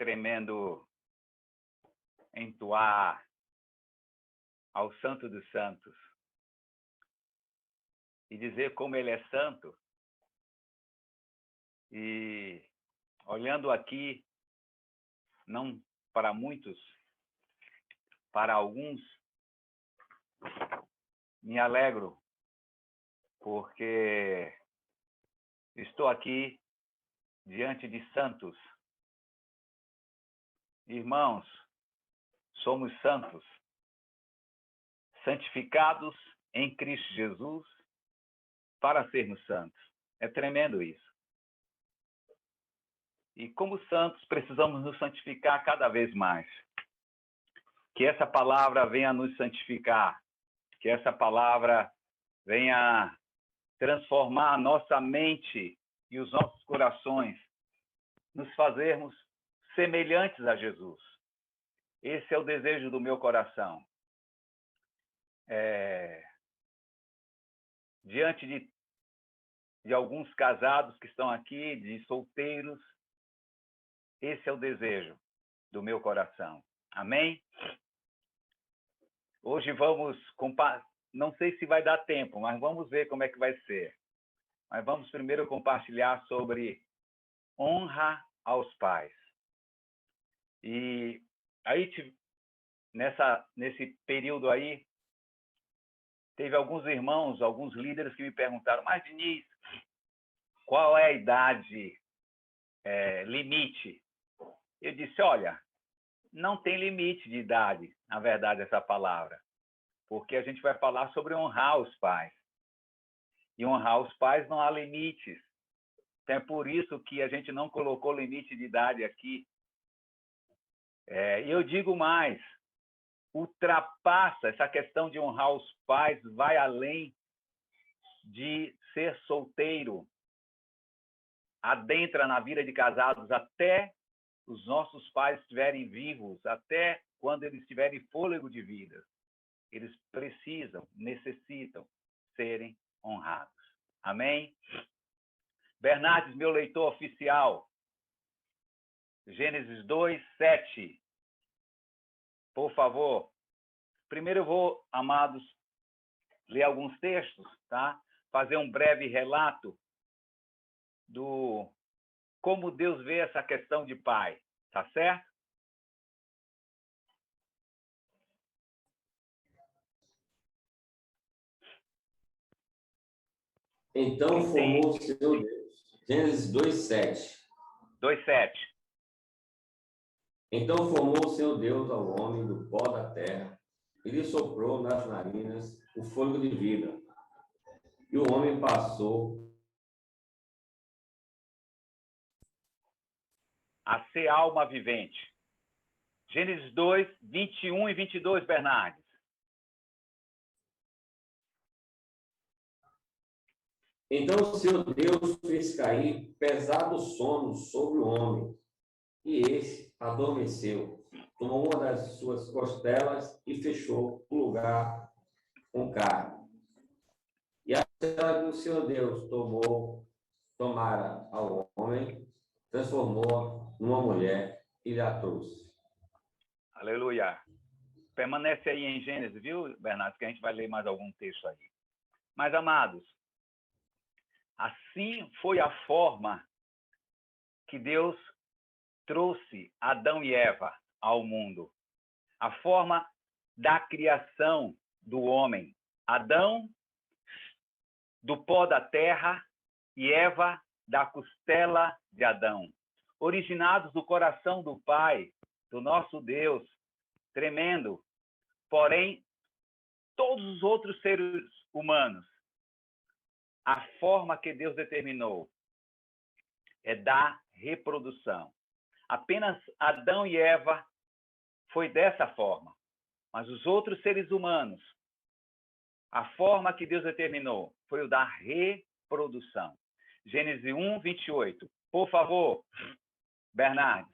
tremendo entoar ao Santo dos Santos e dizer como ele é santo. E olhando aqui, não para muitos, para alguns, me alegro, porque estou aqui diante de santos. Irmãos, somos santos, santificados em Cristo Jesus para sermos santos. É tremendo isso. E como santos, precisamos nos santificar cada vez mais. Que essa palavra venha nos santificar, que essa palavra venha transformar a nossa mente e os nossos corações, nos fazermos semelhantes a Jesus. Esse é o desejo do meu coração. Diante de alguns casados que estão aqui, de solteiros, esse é o desejo do meu coração. Amém? Hoje vamos não sei se vai dar tempo, mas vamos ver como é que vai ser. Mas vamos primeiro compartilhar sobre honra aos pais. E aí, nesse período aí, teve alguns irmãos, alguns líderes que me perguntaram: mas, Diniz, qual é a idade limite? Eu disse: olha, não tem limite de idade, na verdade, essa palavra. Porque a gente vai falar sobre honrar os pais. E honrar os pais não há limites. Então é por isso que a gente não colocou limite de idade aqui. E eu digo mais, ultrapassa essa questão de honrar os pais, vai além de ser solteiro, adentra na vida de casados até os nossos pais estiverem vivos, até quando eles tiverem fôlego de vida. Eles necessitam serem honrados. Amém? Bernardes, meu leitor oficial, Gênesis 2, 7. Por favor. Primeiro eu vou, amados, ler alguns textos, tá? Fazer um breve relato do como Deus vê essa questão de pai, tá certo? Então formou o Senhor Deus. Gênesis 2:7. 2:7. Então formou o Senhor Deus ao homem do pó da terra, e lhe soprou nas narinas o fôlego de vida. E o homem passou a ser alma vivente. Gênesis 2, 21 e 22, Bernardes. Então o Senhor Deus fez cair pesado sono sobre o homem, e este adormeceu. Tomou uma das suas costelas e fechou o lugar com carne. E a costela que o Senhor Deus tomara ao homem, transformou numa mulher e lhe a trouxe. Aleluia. Permanece aí em Gênesis, viu, Bernardo, que a gente vai ler mais algum texto aí. Mas, amados, assim foi a forma que Deus trouxe Adão e Eva ao mundo. A forma da criação do homem. Adão, do pó da terra, e Eva, da costela de Adão. Originados do coração do Pai, do nosso Deus, tremendo. Porém, todos os outros seres humanos, a forma que Deus determinou é da reprodução. Apenas Adão e Eva foi dessa forma. Mas os outros seres humanos, a forma que Deus determinou foi o da reprodução. Gênesis 1, 28. Por favor, Bernardes.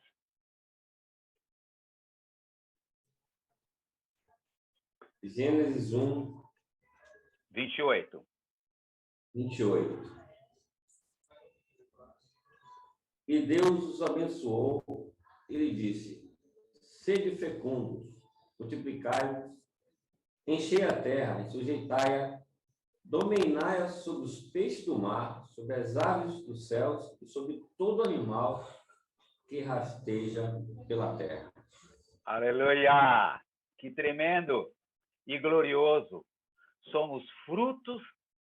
Gênesis 1, 28. 28. E Deus os abençoou ele disse: sede fecundos, multiplicai-vos, enchei a terra e sujeitai-a, dominai-a sobre os peixes do mar, sobre as aves dos céus e sobre todo animal que rasteja pela terra. Aleluia! Que tremendo e glorioso. Somos frutos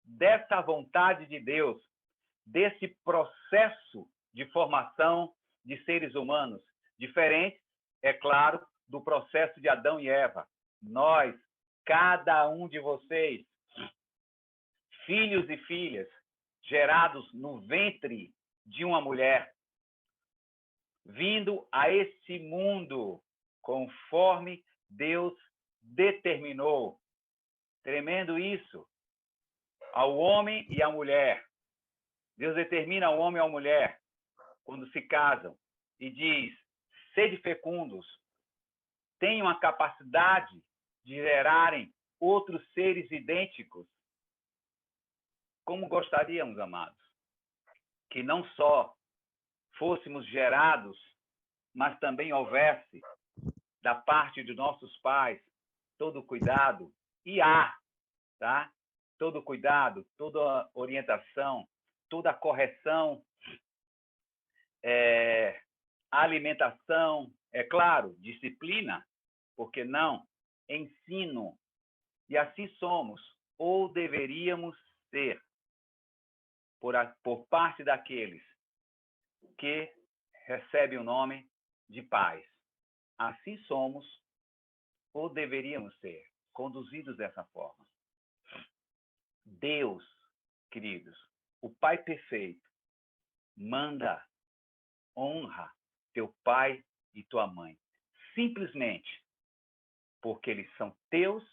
dessa vontade de Deus, desse processo de formação de seres humanos, diferente, é claro, do processo de Adão e Eva. Nós, cada um de vocês, filhos e filhas, gerados no ventre de uma mulher, vindo a este mundo conforme Deus determinou. Tremendo isso. Ao homem e à mulher. Deus determina ao homem e à mulher quando se casam e diz: sede fecundos, tenham a capacidade de gerarem outros seres idênticos. Como gostaríamos, amados, que não só fôssemos gerados, mas também houvesse, da parte de nossos pais, todo o cuidado, e há, tá? Todo o cuidado, toda a orientação, toda a correção, alimentação, é claro, disciplina, por que não? Ensino. E assim somos, ou deveríamos ser, por parte daqueles que recebem o nome de pais. Assim somos, ou deveríamos ser, conduzidos dessa forma. Deus, queridos, o Pai perfeito, manda, honra teu pai e tua mãe, simplesmente porque eles são teus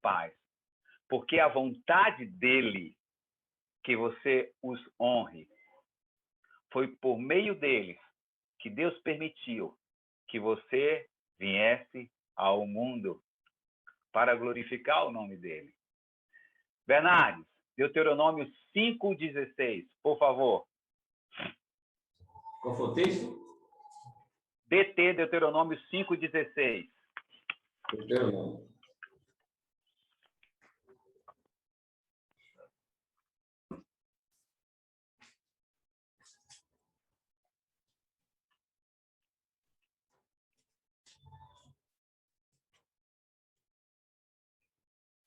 pais, porque a vontade dele que você os honre. Foi por meio deles que Deus permitiu que você viesse ao mundo para glorificar o nome dele. Bernardes, Deuteronômio 5,16, por favor. Qual foi o texto? DT, Deuteronômio 5,16. Deuteronômio.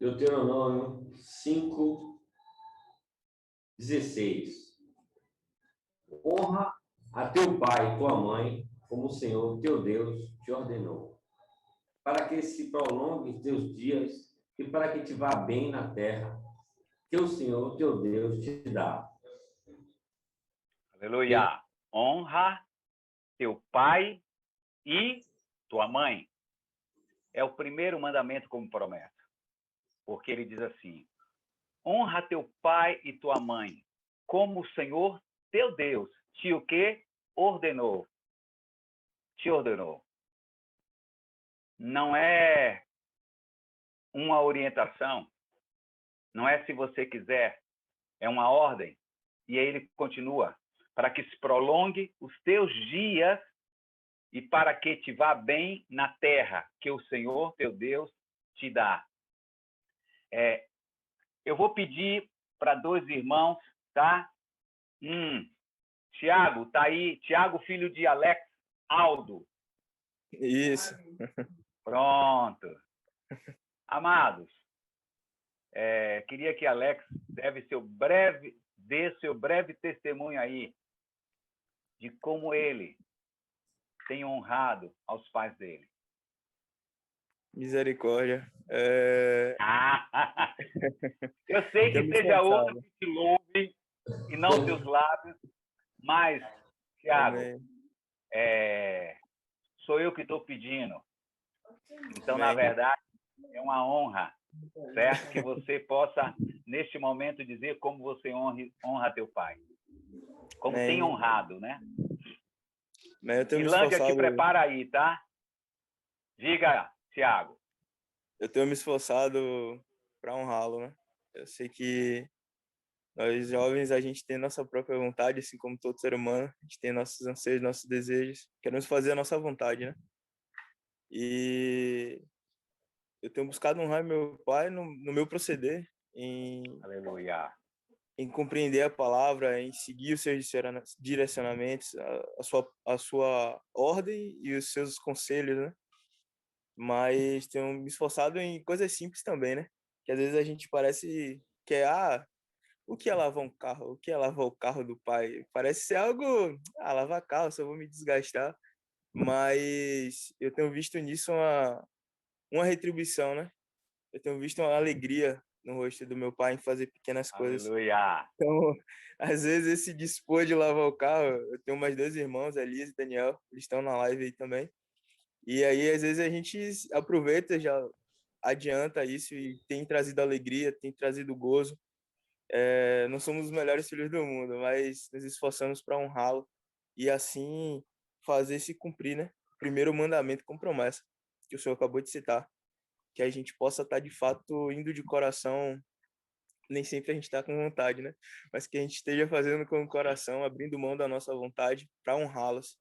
Deuteronômio 5:16. Honra a teu pai e tua mãe, como o Senhor teu Deus te ordenou, para que se prolonguem teus dias e para que te vá bem na terra que o Senhor teu Deus te dá. Aleluia. Honra teu pai e tua mãe. É o primeiro mandamento como promessa. Porque ele diz assim: honra teu pai e tua mãe, como o Senhor teu Deus te o quê? Ordenou. Te ordenou. Não é uma orientação, não é se você quiser, é uma ordem. E aí ele continua: para que se prolongue os teus dias e para que te vá bem na terra que o Senhor teu Deus te dá. Eu vou pedir para dois irmãos, tá? Tiago, tá aí. Tiago, filho de Alex Aldo. Isso. Pronto. Amados, queria que Alex dê seu breve testemunho aí de como ele tem honrado aos pais dele. Misericórdia. Eu sei que seja outro que te louve e não teus lábios, mas, Tiago, sou eu que estou pedindo. Então, Amém. na verdade, é uma honra, certo? Que você possa, neste momento, dizer como você honra teu pai. Como Amém. tem honrado, né? Eu tenho me Ilândia, esforçado... te prepara aí, tá? Diga, Tiago. Eu tenho me esforçado para honrá-lo, né? Eu sei que Nós jovens, a gente tem nossa própria vontade, assim como todo ser humano. A gente tem nossos anseios, nossos desejos. Queremos fazer a nossa vontade, né? E eu tenho buscado honrar meu pai no meu proceder, Aleluia. em compreender a palavra, em seguir os seus direcionamentos, a sua ordem e os seus conselhos, né? Mas tenho me esforçado em coisas simples também, né? Que às vezes a gente parece que o que é lavar um carro? O que é lavar o carro do pai? Parece ser algo, lavar carro, só vou me desgastar. Mas eu tenho visto nisso uma retribuição, né? Eu tenho visto uma alegria no rosto do meu pai em fazer pequenas coisas. Aleluia. Então, às vezes, esse dispor de lavar o carro, eu tenho mais dois irmãos, Elias e Daniel, eles estão na live aí também. E aí, às vezes, a gente aproveita, já adianta isso e tem trazido alegria, tem trazido gozo. Não somos os melhores filhos do mundo, mas nos esforçamos para honrá-lo e assim fazer se cumprir, né? O primeiro mandamento com promessa, que o senhor acabou de citar, que a gente possa estar de fato indo de coração. Nem sempre a gente está com vontade, né? Mas que a gente esteja fazendo com o coração, abrindo mão da nossa vontade para honrá-las.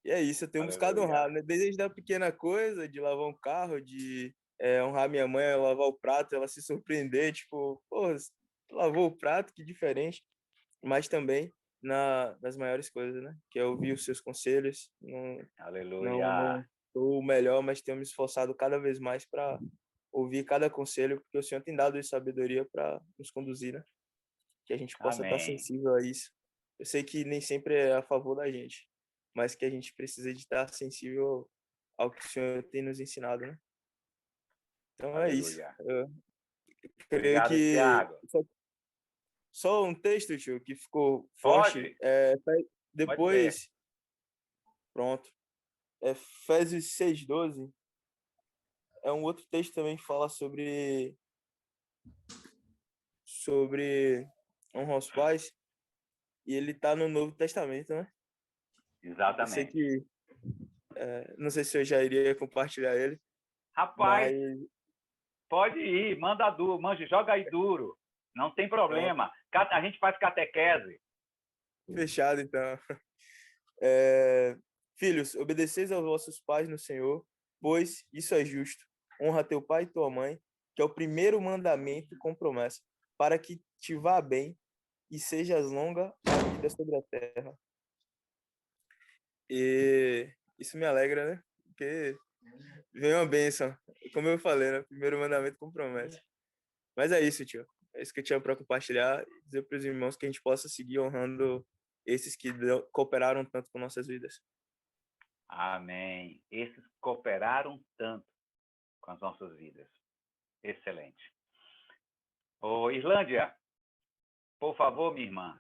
E é isso, eu tenho buscado Aleluia. honrar, né? Desde a pequena coisa, de lavar um carro, de honrar minha mãe, lavar o prato, ela se surpreender, tipo, pô, lavou o prato, que diferente. Mas também nas maiores coisas, né? Que é ouvir os seus conselhos. Não Aleluia. sou o melhor, mas tenho me esforçado cada vez mais para ouvir cada conselho, porque o Senhor tem dado sabedoria para nos conduzir, né? Que a gente possa estar Amém. sensível a isso. Eu sei que nem sempre é a favor da gente, mas que a gente precisa de estar sensível ao que o Senhor tem nos ensinado, né? Então é isso. Aleluia. Eu creio Obrigado, que Tiago. só um texto, tio, que ficou forte. Pode? Pode ser. Depois, pronto. Efésios 6:12 é um outro texto também que fala sobre honra aos pais, e ele está no Novo Testamento, né? Eu sei Exatamente. que, não sei se eu já iria compartilhar ele, Rapaz, mas pode ir, manda duro, joga aí duro. Não tem pronto, problema. A gente faz catequese. fechado então. É, Filhos, obedeceis aos vossos pais no Senhor, pois isso é justo. Honra teu pai e tua mãe, que é o primeiro mandamento com promessa, para que te vá bem e sejas longa a vida sobre a terra. E isso me alegra, né? Porque vem uma bênção. Como eu falei, né? Primeiro mandamento com promessa. Mas é isso, tio. É isso que eu tinha para compartilhar e dizer para os irmãos que a gente possa seguir honrando esses que cooperaram tanto com nossas vidas. Amém. Esses cooperaram tanto com as nossas vidas. Excelente. Ô, Islândia, por favor, minha irmã.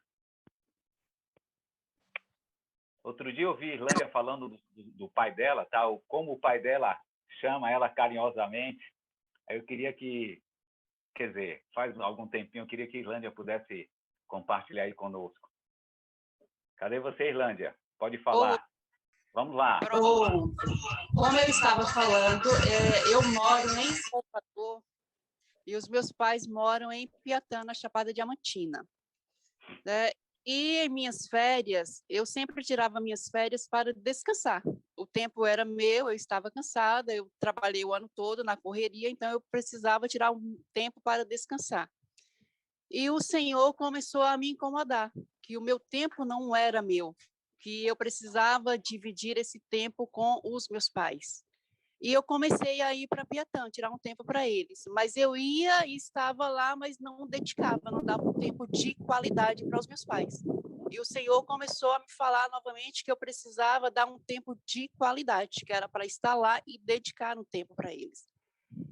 Outro dia eu vi a Islândia falando do pai dela, tá? Como o pai dela chama ela carinhosamente. Aí eu queria que, quer dizer, faz algum tempinho, eu queria que a Islândia pudesse compartilhar aí conosco. Cadê você, Islândia? Pode Ô, falar. Vamos lá. pronto. Como eu estava falando, eu moro em Salvador e os meus pais moram em Piatã, na Chapada Diamantina, né? E em minhas férias, eu sempre tirava minhas férias para descansar. O tempo era meu, eu estava cansada, eu trabalhei o ano todo na correria, então eu precisava tirar um tempo para descansar. E o Senhor começou a me incomodar, que o meu tempo não era meu, que eu precisava dividir esse tempo com os meus pais. E eu comecei a ir para Piatã, tirar um tempo para eles. Mas eu ia e estava lá, mas não dedicava, não dava um tempo de qualidade para os meus pais. E o Senhor começou a me falar novamente que eu precisava dar um tempo de qualidade, que era para estar lá e dedicar um tempo para eles.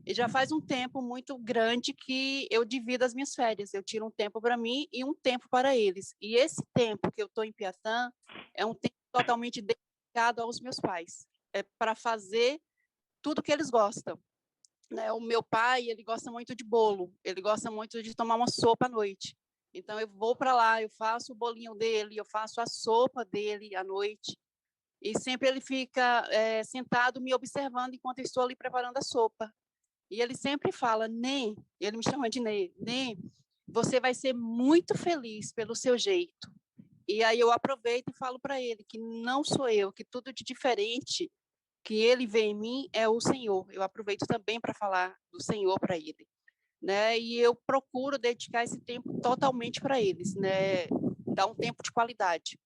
E já faz um tempo muito grande que eu divido as minhas férias. Eu tiro um tempo para mim e um tempo para eles. E esse tempo que eu estou em Piatã é um tempo totalmente dedicado aos meus pais. É para fazer tudo que eles gostam. Né? O meu pai, ele gosta muito de bolo. Ele gosta muito de tomar uma sopa à noite. Então, eu vou para lá, eu faço o bolinho dele, eu faço a sopa dele à noite. E sempre ele fica sentado me observando enquanto eu estou ali preparando a sopa. E ele sempre fala, Nê, ele me chama de Nê, Nê, você vai ser muito feliz pelo seu jeito. E aí eu aproveito e falo para ele que não sou eu, que tudo de diferente que ele vê em mim é o Senhor. Eu aproveito também para falar do Senhor para ele, né? E eu procuro dedicar esse tempo totalmente para eles, né? Dar um tempo de qualidade.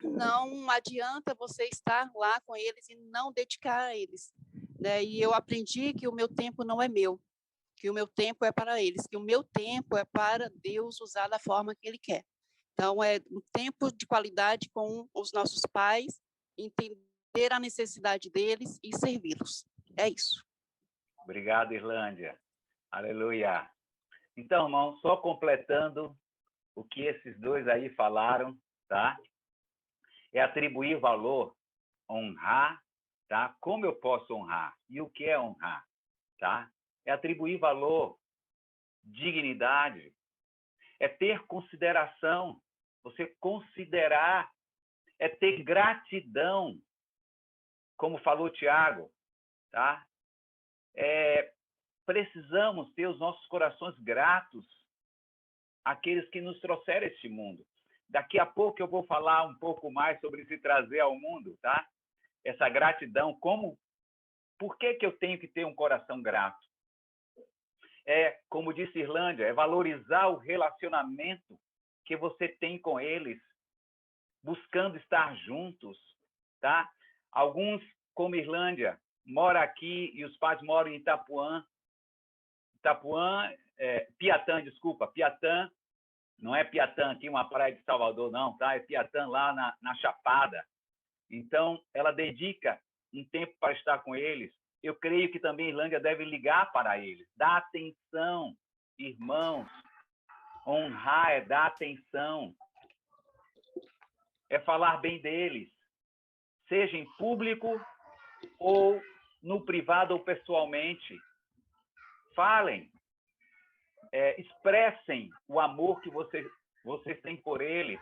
Não adianta você estar lá com eles e não dedicar a eles, né? E eu aprendi que o meu tempo não é meu, que o meu tempo é para eles, que o meu tempo é para Deus usar da forma que Ele quer. Então, é um tempo de qualidade com os nossos pais, entender a necessidade deles e servi-los. É isso. Obrigado, Irlândia. Aleluia. Então, irmão, só completando o que esses dois aí falaram, tá? É atribuir valor, honrar, tá? Como eu posso honrar? E o que é honrar, tá? É atribuir valor, dignidade, é ter consideração, você considerar, é ter gratidão, como falou o Tiago, tá? Precisamos ter os nossos corações gratos àqueles que nos trouxeram a este mundo. Daqui a pouco eu vou falar um pouco mais sobre se trazer ao mundo, tá? Essa gratidão, por que eu tenho que ter um coração grato? Como disse Irlândia, é valorizar o relacionamento que você tem com eles, buscando estar juntos, tá? Alguns, como Irlândia, moram aqui e os pais moram em Piatã, desculpa, Piatã, não é Piatã aqui, uma praia de Salvador, não, tá? É Piatã lá na Chapada. Então, ela dedica um tempo para estar com eles. Eu creio que também a Irlândia deve ligar para eles, dar atenção, irmãos. Honrar é dar atenção, é falar bem deles, seja em público ou no privado ou pessoalmente. Falem, expressem o amor que vocês têm por eles,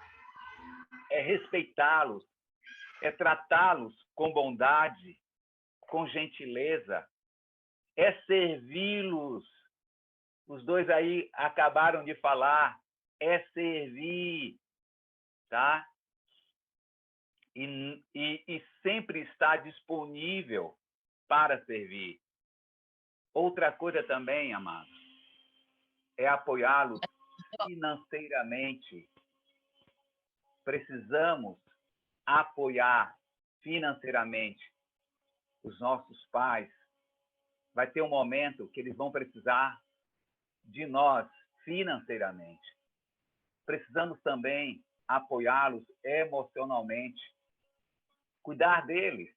é respeitá-los, é tratá-los com bondade, com gentileza, é servi-los. Os dois aí acabaram de falar, é servir, tá? E sempre estar disponível para servir. Outra coisa também, amados, é apoiá-los financeiramente. Precisamos apoiar financeiramente os nossos pais. Vai ter um momento que eles vão precisar de nós financeiramente. Precisamos também apoiá-los emocionalmente, cuidar deles.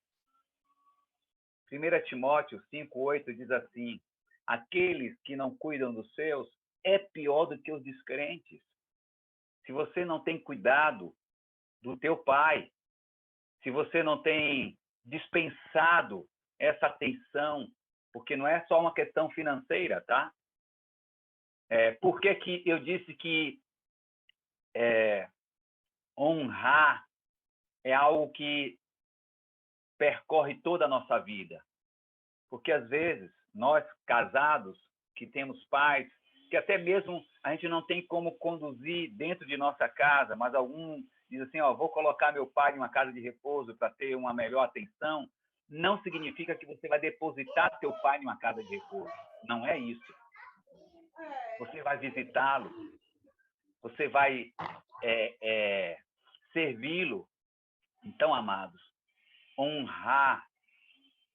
1 Timóteo 5,8 diz assim: aqueles que não cuidam dos seus é pior do que os descrentes. Se você não tem cuidado do teu pai, se você não tem dispensado essa atenção, porque não é só uma questão financeira, tá? Por que eu disse que honrar é algo que percorre toda a nossa vida? Porque, às vezes, nós, casados, que temos pais, que até mesmo a gente não tem como conduzir dentro de nossa casa, mas algum diz assim, vou colocar meu pai em uma casa de repouso para ter uma melhor atenção, não significa que você vai depositar seu pai em uma casa de repouso. Não é isso. Você vai visitá-lo, você vai servi-lo. Então, amados, honrar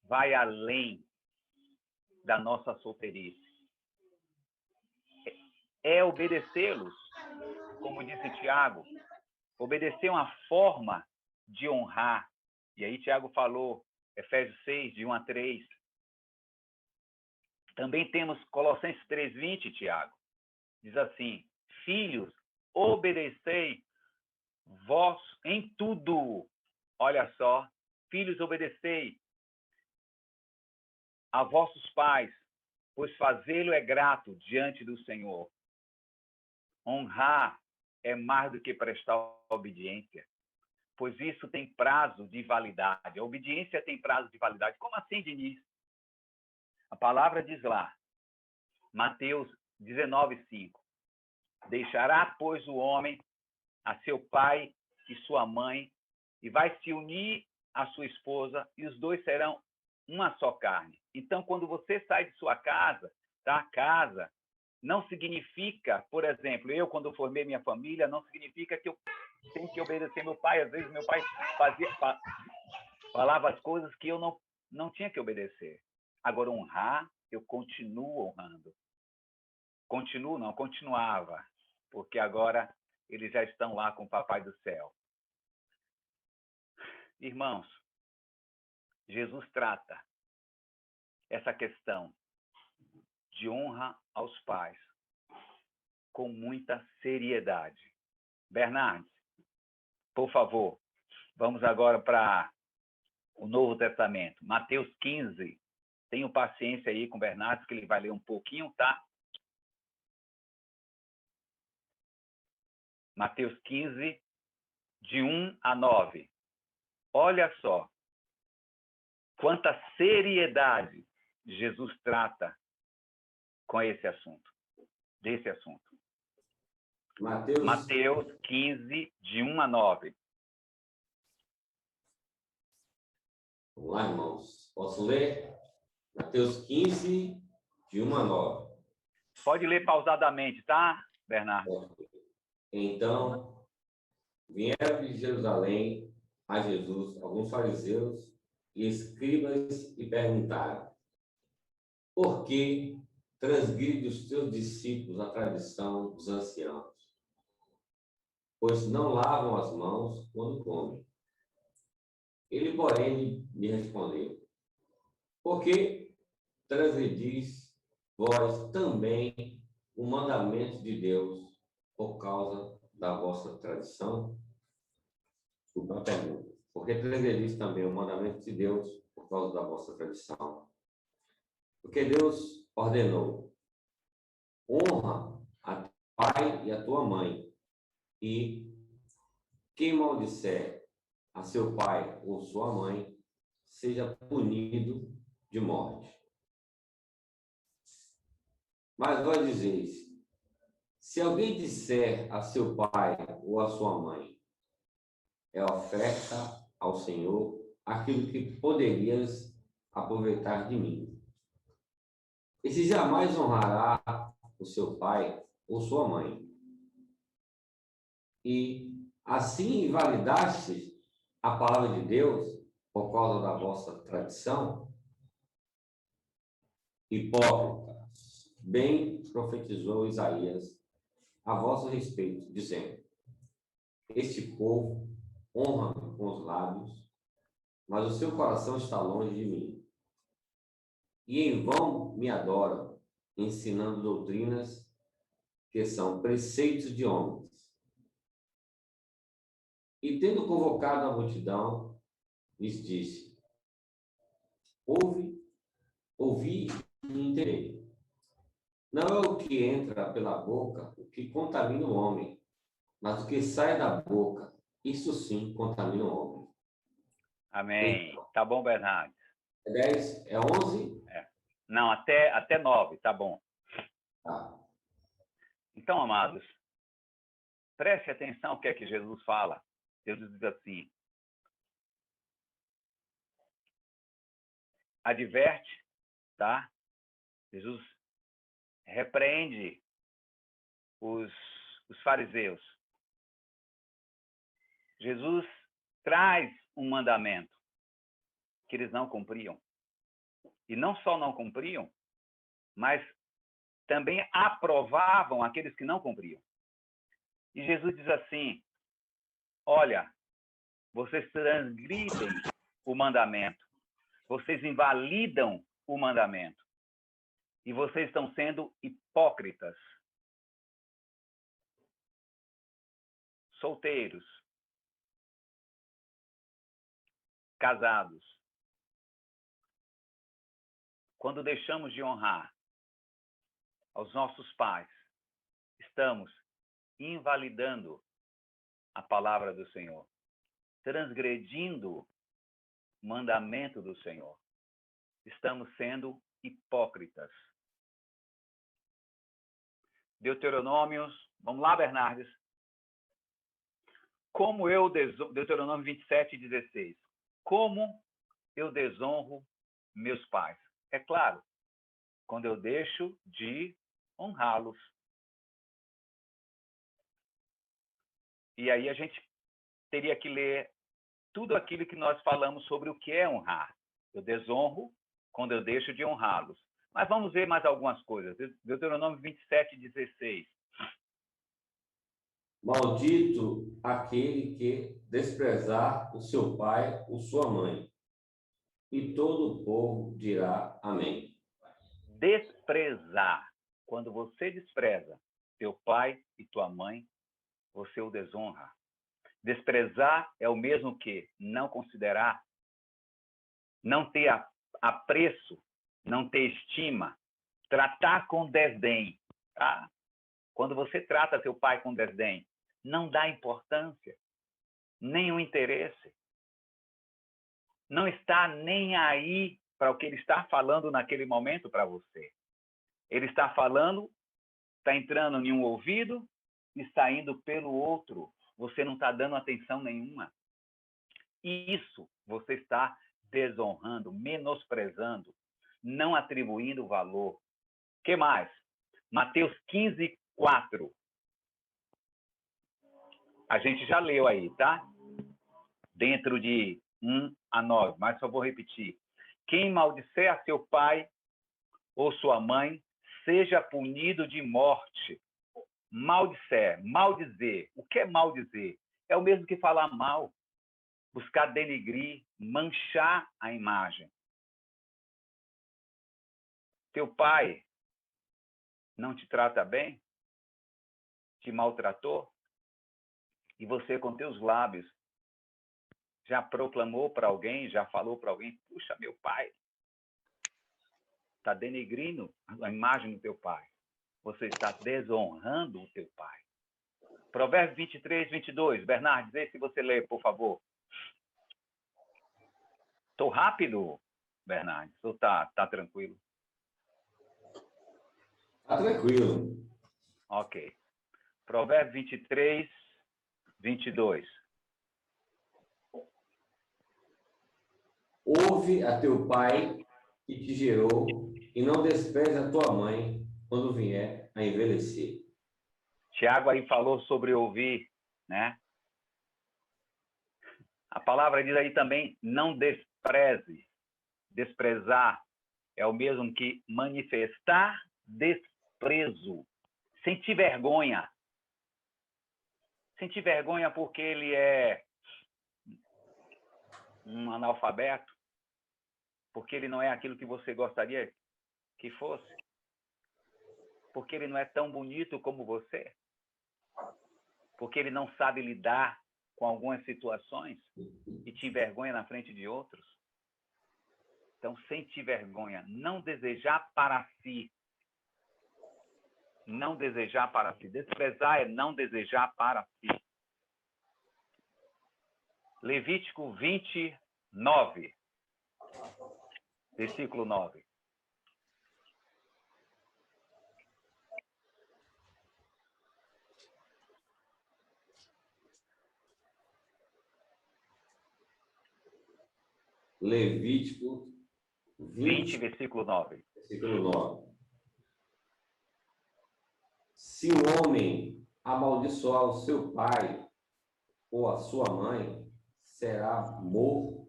vai além da nossa solteirice. É obedecê-los, como disse Tiago. Obedecer é uma forma de honrar. E aí Tiago falou, Efésios 6, de 1 a 3. Também temos Colossenses 3,20, Tiago. Diz assim, filhos, obedecei vós em tudo. Olha só, filhos, obedecei a vossos pais, pois fazê-lo é grato diante do Senhor. Honrar é mais do que prestar obediência, pois isso tem prazo de validade. A obediência tem prazo de validade. Como assim, Diniz? A palavra diz lá, Mateus 19:5. Deixará, pois, o homem a seu pai e sua mãe, e vai se unir à sua esposa, e os dois serão uma só carne. Então, quando você sai de sua casa, da casa, não significa, por exemplo, eu, quando formei minha família, não significa que eu tenho que obedecer meu pai. Às vezes, meu pai falava as coisas que eu não tinha que obedecer. Agora, honrar, eu continuo honrando. Continuava, porque agora eles já estão lá com o Papai do Céu. Irmãos, Jesus trata essa questão de honra aos pais com muita seriedade. Bernardes, por favor, vamos agora para o Novo Testamento. Mateus 15. Tenham paciência aí com o Bernardes, que ele vai ler um pouquinho, tá? Mateus 15, de 1 a 9. Olha só quanta seriedade Jesus trata com esse assunto, desse assunto. Mateus 15, de 1 a 9. Vamos lá, irmãos. Posso ler? Mateus 15, de 1 a 9. Pode ler pausadamente, tá, Bernardo? Então, vieram de Jerusalém a Jesus alguns fariseus e escribas e perguntaram: por que transgride os teus discípulos a tradição dos anciãos? Pois não lavam as mãos quando comem. Ele, porém, lhe respondeu: por que transgredis vós também o mandamento de Deus por causa da vossa tradição? Desculpa a pergunta. Por que transgredis também o mandamento de Deus por causa da vossa tradição? Porque Deus ordenou: honra a teu pai e a tua mãe, e quem maldisser a seu pai ou sua mãe seja punido de morte. Mas vós dizeis: se alguém disser a seu pai ou a sua mãe, é oferta ao Senhor aquilo que poderias aproveitar de mim. E se jamais honrará o seu pai ou sua mãe, e assim invalidaste a palavra de Deus por causa da vossa tradição, hipócritas, bem profetizou Isaías a vosso respeito, dizendo: este povo honra-me com os lábios, mas o seu coração está longe de mim. E em vão me adoram, ensinando doutrinas que são preceitos de homens. E tendo convocado a multidão, lhes disse: ouvi e entendi. Não é o que entra pela boca o que contamina o homem, mas o que sai da boca, isso sim contamina o homem. Amém. Tá bom, Bernardo? 10, é 11? Não, até 9, tá bom. Tá. Então, amados, preste atenção o que é que Jesus fala. Jesus diz assim: adverte, tá? Jesus repreende os fariseus. Jesus traz um mandamento que eles não cumpriam. E não só não cumpriam, mas também aprovavam aqueles que não cumpriam. E Jesus diz assim: olha, vocês transgridem o mandamento, vocês invalidam o mandamento, e vocês estão sendo hipócritas. Solteiros, casados, quando deixamos de honrar aos nossos pais, estamos invalidando a palavra do Senhor, transgredindo o mandamento do Senhor. Estamos sendo hipócritas. Deuteronômios. Vamos lá, Bernardes. Deuteronômio 27:16. Como eu desonro meus pais? É claro, quando eu deixo de honrá-los. E aí a gente teria que ler tudo aquilo que nós falamos sobre o que é honrar. Eu desonro quando eu deixo de honrá-los. Mas vamos ver mais algumas coisas. Deuteronômio 27:16. Maldito aquele que desprezar o seu pai ou sua mãe. E todo o povo dirá amém. Desprezar. Quando você despreza teu pai e tua mãe, você o desonra. Desprezar é o mesmo que não considerar, não ter apreço, não ter estima, tratar com desdém. Tá? Quando você trata teu pai com desdém, não dá importância, nem o interesse. Não está nem aí para o que ele está falando naquele momento para você. Ele está falando, está entrando em um ouvido e saindo pelo outro. Você não está dando atenção nenhuma. Isso você está desonrando, menosprezando, não atribuindo valor. O que mais? Mateus 15:4. A gente já leu aí, tá? Dentro de 1-9, mas só vou repetir. Quem maldisser a seu pai ou sua mãe, seja punido de morte. Maldizer. O que é maldizer? É o mesmo que falar mal, buscar denegrir, manchar a imagem. Teu pai não te trata bem? Te maltratou? E você, com teus lábios, já proclamou para alguém, já falou para alguém, puxa, meu pai, está denegrindo a imagem do teu pai. Você está desonrando o teu pai. Provérbios 23:22. Bernardo, vê se você lê, por favor. Estou rápido, Bernardo? Ou tá tranquilo? Tá tranquilo. Ok. Provérbios 23:22. Ouve a teu pai que te gerou e não despreze a tua mãe quando vier a envelhecer. Tiago aí falou sobre ouvir, né? A palavra diz aí também, não despreze. Desprezar é o mesmo que manifestar desprezo. Sentir vergonha. Sentir vergonha porque ele é um analfabeto, porque ele não é aquilo que você gostaria que fosse, porque ele não é tão bonito como você, porque ele não sabe lidar com algumas situações e te envergonha na frente de outros. Então, sentir vergonha, não desejar para si. Não desejar para si. Desprezar é não desejar para si. Levítico 29, versículo 9. Levítico 20, versículo 9. versículo 9. Se o homem amaldiçoar o seu pai ou a sua mãe, será morto.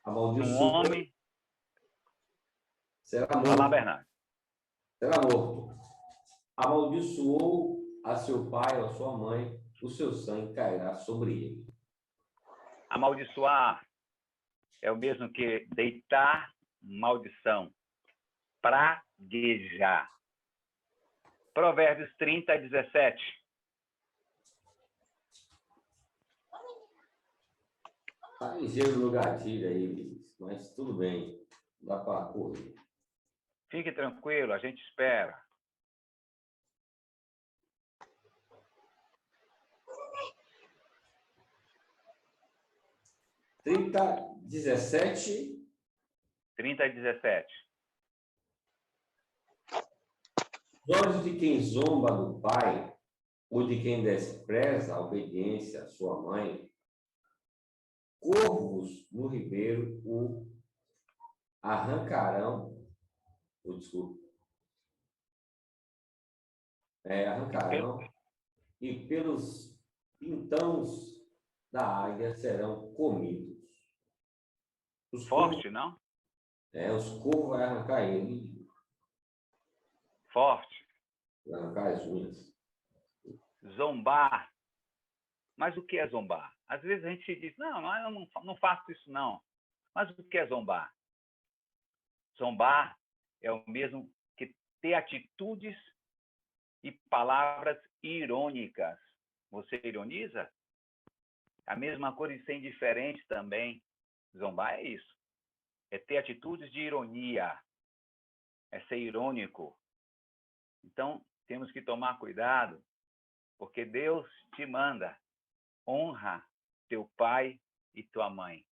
Um homem... será Vai lá, morto. Bernardo. Será morto. Amaldiçoou a seu pai ou a sua mãe, o seu sangue cairá sobre ele. Amaldiçoar é o mesmo que deitar maldição, praguejar. Provérbios 30:17. Tá ligeiro no gatilho aí, Luiz, mas tudo bem. Dá para correr. Fique tranquilo, a gente espera. Trinta, 17. 30:17. Os olhos de quem zomba do pai, ou de quem despreza a obediência à sua mãe, corvos no ribeiro o arrancarão, arrancarão, e pelos pintãos da águia serão comidos. Os corvos, Forte, não? os corvos vão arrancar ele, Forte. vai arrancar as unhas. Zombar. Mas o que é zombar? Às vezes a gente diz, não, eu não faço isso, não. Mas o que é zombar? Zombar é o mesmo que ter atitudes e palavras irônicas. Você ironiza? A mesma coisa de ser indiferente também. Zombar é isso. É ter atitudes de ironia. É ser irônico. Então, temos que tomar cuidado, porque Deus te manda. Honra teu pai e tua mãe.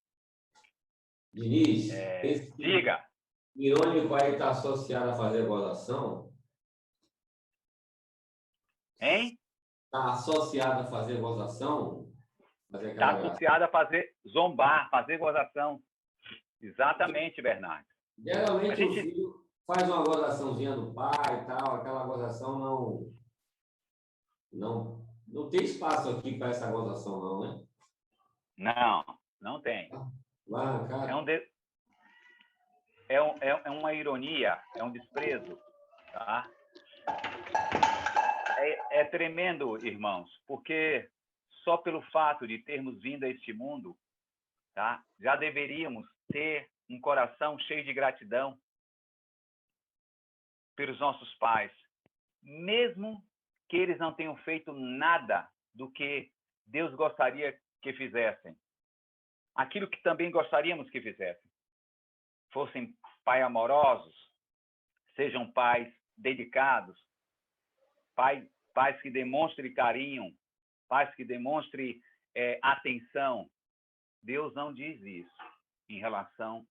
Diniz, esse Diga. irônico aí está associado a fazer gozação? Hein? Está associado a fazer gozação? Está associado a fazer zombar, fazer gozação. Exatamente, Bernardo. Geralmente o filho faz uma gozaçãozinha do pai e tal, aquela gozação não tem espaço aqui para essa gozação, não, né? Não tem. Vai arrancar. É uma ironia, é um desprezo. Tá? É tremendo, irmãos, porque só pelo fato de termos vindo a este mundo, tá? Já deveríamos ter um coração cheio de gratidão pelos nossos pais, mesmo que eles não tenham feito nada do que Deus gostaria que fizessem. Aquilo que também gostaríamos que fizessem. Fossem pais amorosos, sejam pais dedicados, pais que demonstrem carinho, pais que demonstrem atenção. Deus não diz isso em relação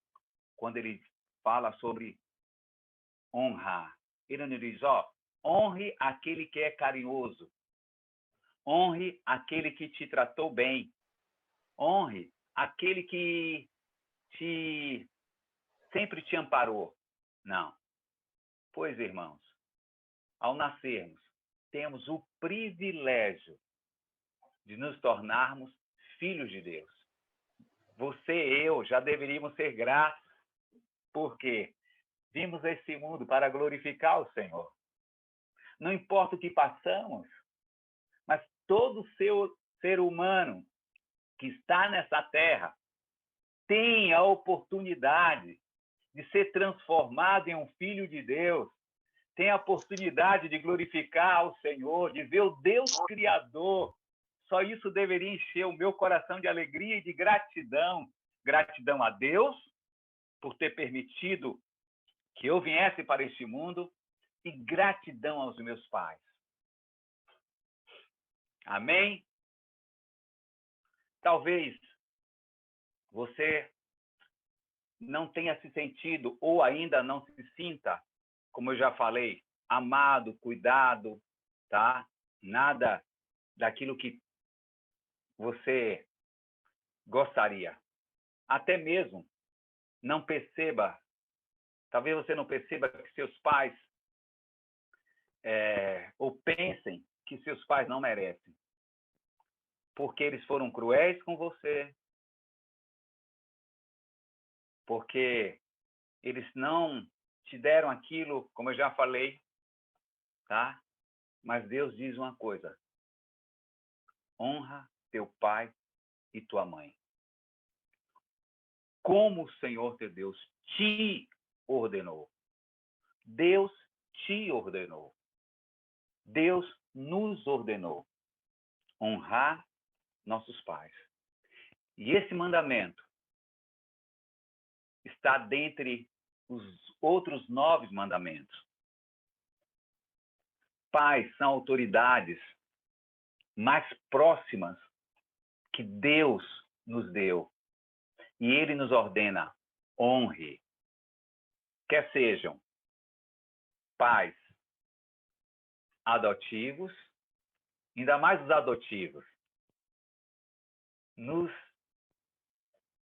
quando ele fala sobre honrar. Ele não diz, honre aquele que é carinhoso. Honre aquele que te tratou bem. Honre aquele que sempre te amparou. Não. Pois, irmãos, ao nascermos, temos o privilégio de nos tornarmos filhos de Deus. Você e eu já deveríamos ser gratos, porque vimos esse mundo para glorificar o Senhor. Não importa o que passamos, mas todo ser humano que está nessa terra tem a oportunidade de ser transformado em um filho de Deus, tem a oportunidade de glorificar o Senhor, de ver o Deus Criador. Só isso deveria encher o meu coração de alegria e de gratidão. Gratidão a Deus por ter permitido que eu viesse para este mundo e gratidão aos meus pais. Amém? Talvez você não tenha se sentido ou ainda não se sinta, como eu já falei, amado, cuidado, tá? Nada daquilo que você gostaria. Até mesmo não perceba, talvez você não perceba que seus pais ou pensem que seus pais não merecem. Porque eles foram cruéis com você, porque eles não te deram aquilo, como eu já falei, tá? Mas Deus diz uma coisa: honra teu pai e tua mãe. Como o Senhor teu Deus te ordenou. Deus te ordenou. Deus nos ordenou honrar nossos pais. E esse mandamento está dentre os outros 9 mandamentos. Pais são autoridades mais próximas que Deus nos deu. E ele nos ordena, honre. Quer sejam pais adotivos, ainda mais os adotivos, nos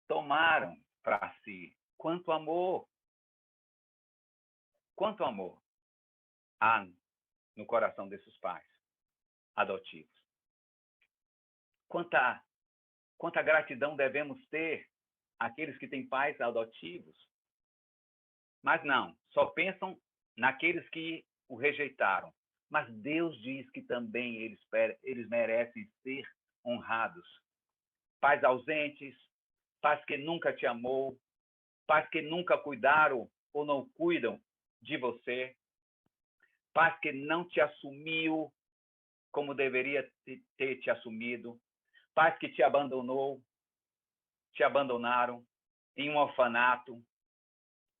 tomaram para si. Quanto amor há no coração desses pais adotivos. Quanta gratidão devemos ter àqueles que têm pais adotivos. Mas não, só pensam naqueles que o rejeitaram. Mas Deus diz que também eles merecem ser honrados. Pais ausentes, pais que nunca te amou, pais que nunca cuidaram ou não cuidam de você, pais que não te assumiu como deveria ter te assumido, pais que te abandonaram em um orfanato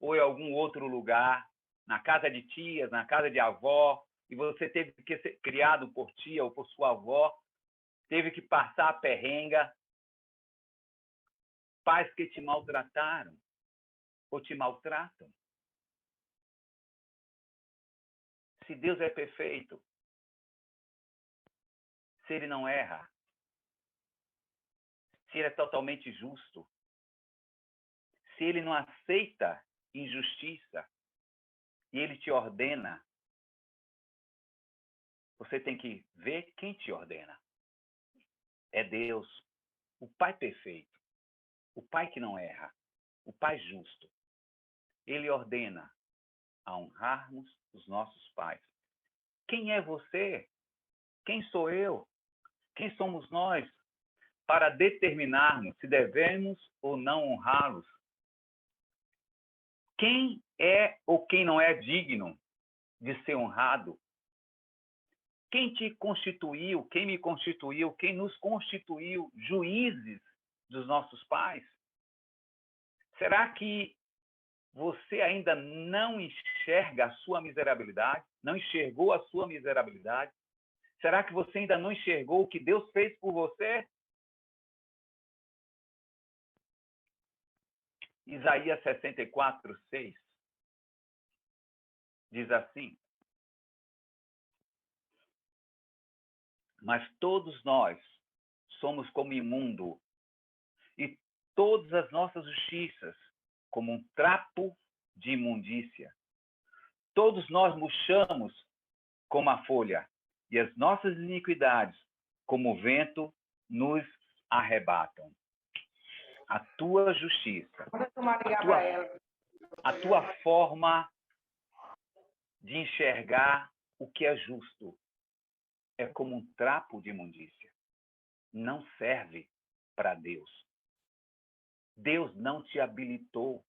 ou em algum outro lugar, na casa de tias, na casa de avó, e você teve que ser criado por tia ou por sua avó, teve que passar a perrenga. Pais que te maltrataram ou te maltratam. Se Deus é perfeito, se ele não erra, se ele é totalmente justo, se ele não aceita injustiça e ele te ordena, você tem que ver quem te ordena. É Deus, o Pai perfeito, o Pai que não erra, o Pai justo. Ele ordena a honrarmos os nossos pais. Quem é você? Quem sou eu? Quem somos nós para determinarmos se devemos ou não honrá-los? Quem é ou quem não é digno de ser honrado? Quem te constituiu, quem me constituiu, quem nos constituiu juízes dos nossos pais? Será que você ainda não enxerga a sua miserabilidade? Não enxergou a sua miserabilidade? Será que você ainda não enxergou o que Deus fez por você? Isaías 64:6 diz assim: mas todos nós somos como imundo, e todas as nossas justiças como um trapo de imundícia. Todos nós murchamos como a folha, e as nossas iniquidades, como o vento, nos arrebatam. A tua justiça, a tua forma de enxergar o que é justo é como um trapo de imundícia. Não serve para Deus. Deus não te habilitou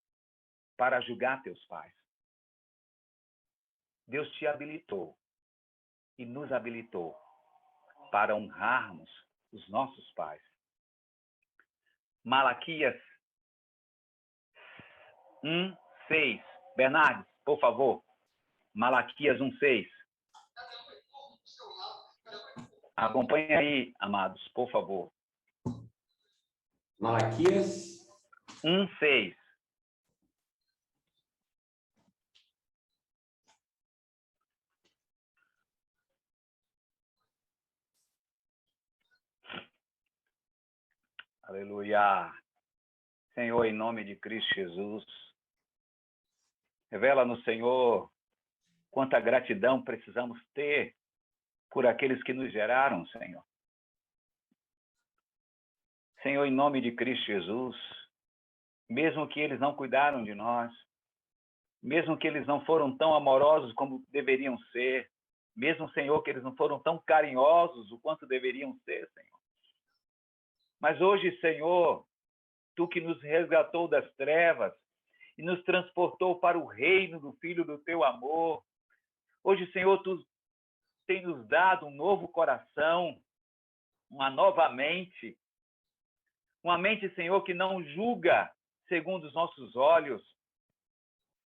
para julgar teus pais. Deus te habilitou e nos habilitou para honrarmos os nossos pais. Malaquias 1:6. Bernardes, por favor. Malaquias 1:6. Acompanhe aí, amados, por favor. Malaquias 1:6. Aleluia. Senhor, em nome de Cristo Jesus, revela no Senhor quanta gratidão precisamos ter por aqueles que nos geraram, Senhor. Senhor, em nome de Cristo Jesus, mesmo que eles não cuidaram de nós, mesmo que eles não foram tão amorosos como deveriam ser, mesmo, Senhor, que eles não foram tão carinhosos o quanto deveriam ser, Senhor. Mas hoje, Senhor, Tu que nos resgatou das trevas e nos transportou para o reino do Filho do Teu amor, hoje, Senhor, Tu tem nos dado um novo coração, uma nova mente, uma mente, Senhor, que não julga segundo os nossos olhos,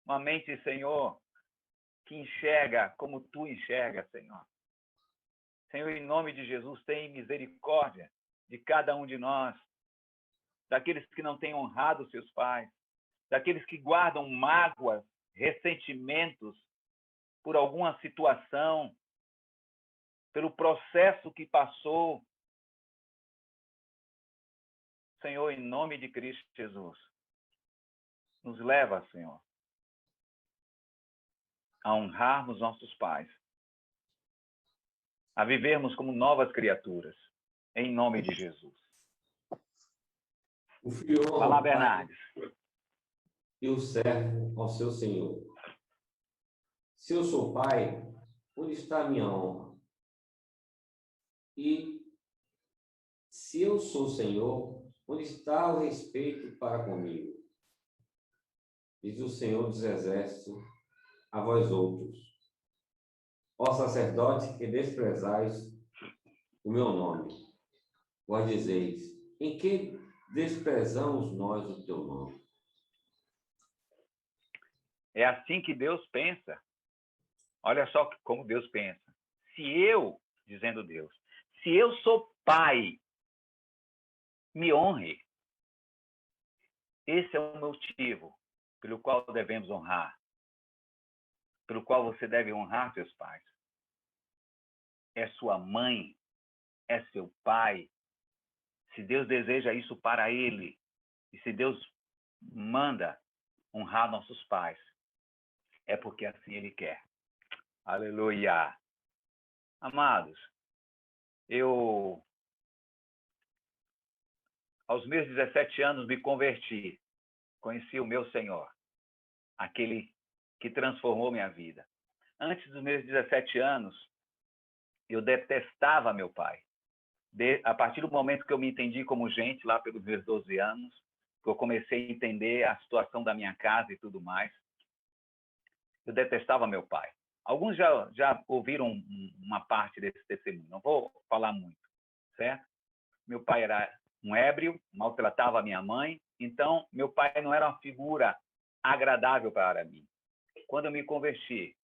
uma mente, Senhor, que enxerga como Tu enxerga, Senhor. Senhor, em nome de Jesus, tem misericórdia de cada um de nós, daqueles que não têm honrado seus pais, daqueles que guardam mágoas, ressentimentos por alguma situação, pelo processo que passou. Senhor, em nome de Cristo Jesus, nos leva, Senhor, a honrarmos nossos pais, a vivermos como novas criaturas, em nome de Jesus. O filho honra Fala, o pai Bernardes. e o servo ao seu senhor. Se eu sou pai, onde está a minha honra? E se eu sou senhor, onde está o respeito para comigo? Diz o Senhor dos Exércitos a vós outros, ó sacerdote que desprezais o meu nome. Vós dizeis, em que desprezamos nós o teu nome? É assim que Deus pensa. Olha só como Deus pensa. Se eu, dizendo Deus, se eu sou pai, me honre. Esse é o motivo pelo qual devemos honrar, pelo qual você deve honrar seus pais. É sua mãe, é seu pai. Se Deus deseja isso para ele, e se Deus manda honrar nossos pais, é porque assim ele quer. Aleluia. Amados, aos meus 17 anos, me converti. Conheci o meu Senhor, aquele que transformou minha vida. Antes dos meus 17 anos, eu detestava meu pai. A partir do momento que eu me entendi como gente, lá pelos meus 12 anos, que eu comecei a entender a situação da minha casa e tudo mais, eu detestava meu pai. Alguns já ouviram uma parte desse testemunho, não vou falar muito, certo? Meu pai era um ébrio, maltratava a minha mãe, então meu pai não era uma figura agradável para mim. Quando eu me converti,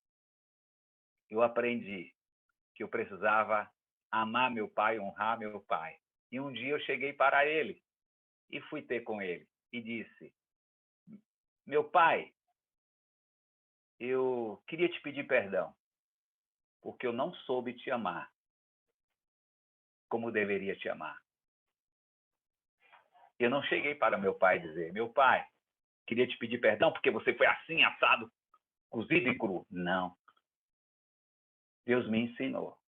eu aprendi que eu precisava amar meu pai, honrar meu pai. E um dia eu cheguei para ele e fui ter com ele e disse: meu pai, eu queria te pedir perdão, porque eu não soube te amar como deveria te amar. Eu não cheguei para meu pai dizer: meu pai, queria te pedir perdão porque você foi assim, assado, cozido e cru. Não. Deus me ensinou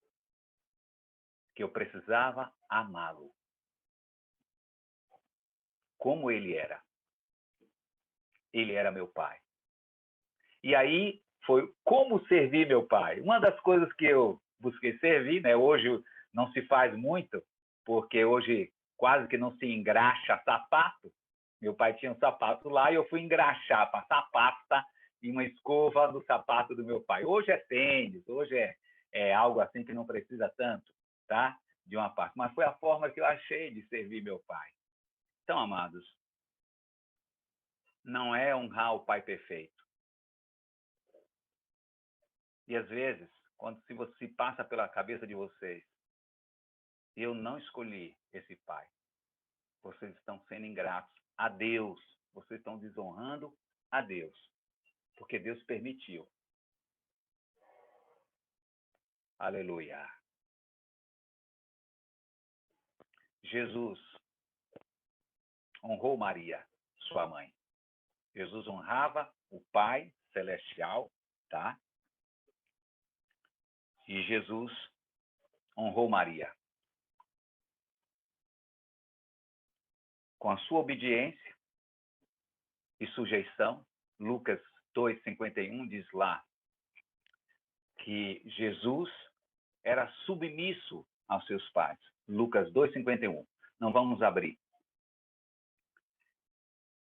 que eu precisava amá-lo como ele era. Ele era meu pai. E aí foi como servir meu pai. Uma das coisas que eu busquei servir, né? Hoje não se faz muito, porque hoje quase que não se engraxa sapato. Meu pai tinha um sapato lá e eu fui engraxar, passar pasta e uma escova do sapato do meu pai. Hoje é tênis, hoje é algo assim que não precisa tanto, tá? De uma parte. Mas foi a forma que eu achei de servir meu pai. Então, amados, não é honrar o pai perfeito. E às vezes, se você passa pela cabeça de vocês, eu não escolhi esse pai. Vocês estão sendo ingratos a Deus. Vocês estão desonrando a Deus. Porque Deus permitiu. Aleluia. Jesus honrou Maria, sua mãe. Jesus honrava o Pai celestial, tá? E Jesus honrou Maria. Com a sua obediência e sujeição, Lucas 2:51 diz lá que Jesus era submisso aos seus pais. Lucas 2:51. Não vamos abrir.